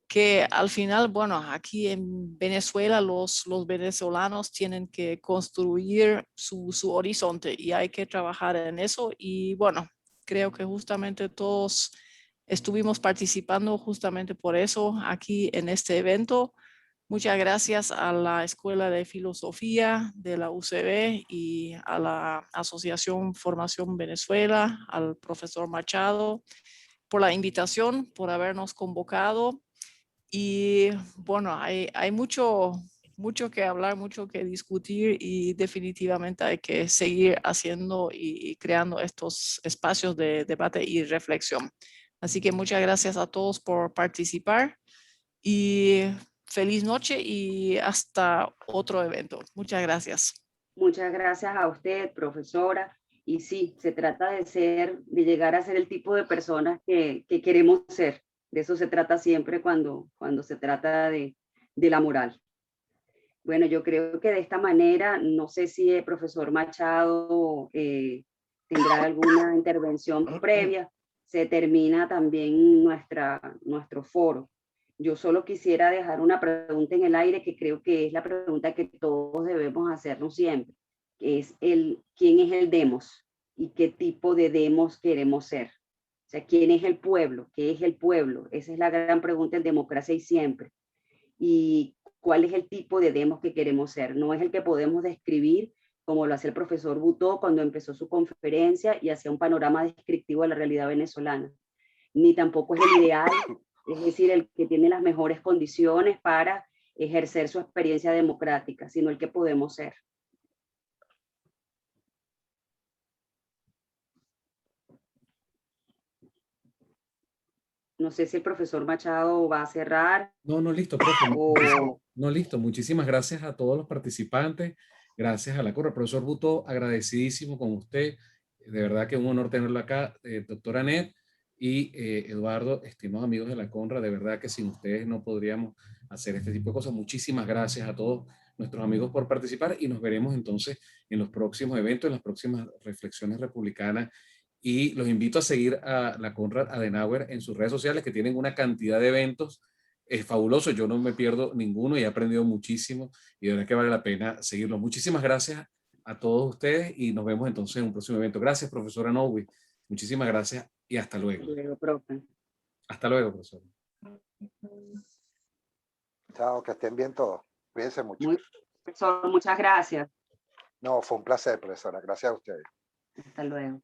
que al final, bueno, aquí en Venezuela los venezolanos tienen que construir su horizonte y hay que trabajar en eso. Y bueno, creo que justamente todos estuvimos participando justamente por eso aquí en este evento. Muchas gracias a la Escuela de Filosofía de la UCB y a la Asociación Formación Venezuela, al profesor Machado, por la invitación, por habernos convocado. Y bueno, hay mucho que hablar, mucho que discutir y definitivamente hay que seguir haciendo y creando estos espacios de debate y reflexión. Así que muchas gracias a todos por participar y feliz noche y hasta otro evento. Muchas gracias. Muchas gracias a usted, profesora. Y sí, se trata de llegar a ser el tipo de personas que queremos ser. De eso se trata siempre cuando se trata de la moral. Bueno, yo creo que de esta manera, no sé si el profesor Machado tendrá alguna intervención previa, se termina también nuestro foro. Yo solo quisiera dejar una pregunta en el aire que creo que es la pregunta que todos debemos hacernos siempre, que es ¿quién es el demos? ¿Y qué tipo de demos queremos ser? O sea, ¿quién es el pueblo? ¿Qué es el pueblo? Esa es la gran pregunta en democracia y siempre. Y cuál es el tipo de demos que queremos ser. No es el que podemos describir como lo hace el profesor Butó cuando empezó su conferencia y hacía un panorama descriptivo de la realidad venezolana. Ni tampoco es el ideal, es decir, el que tiene las mejores condiciones para ejercer su experiencia democrática, sino el que podemos ser. No sé si el profesor Machado va a cerrar. No, listo, profe. No, listo. Muchísimas gracias a todos los participantes. Gracias a la Corre. Profesor Butó, agradecidísimo con usted. De verdad que un honor tenerlo acá. Doctora Annette, Y Eduardo, estimados amigos de la Conrad, de verdad que sin ustedes no podríamos hacer este tipo de cosas. Muchísimas gracias a todos nuestros amigos por participar y nos veremos entonces en los próximos eventos, en las próximas reflexiones republicanas. Y los invito a seguir a la Konrad Adenauer en sus redes sociales, que tienen una cantidad de eventos fabulosos. Yo no me pierdo ninguno y he aprendido muchísimo y de verdad que vale la pena seguirlo. Muchísimas gracias a todos ustedes y nos vemos entonces en un próximo evento. Gracias, profesora Nowi. Muchísimas gracias y hasta luego. Hasta luego, profe. Hasta luego, profesor. Chao, que estén bien todos. Cuídense mucho. Profesor, muchas gracias. No, fue un placer, profesora. Gracias a ustedes. Hasta luego.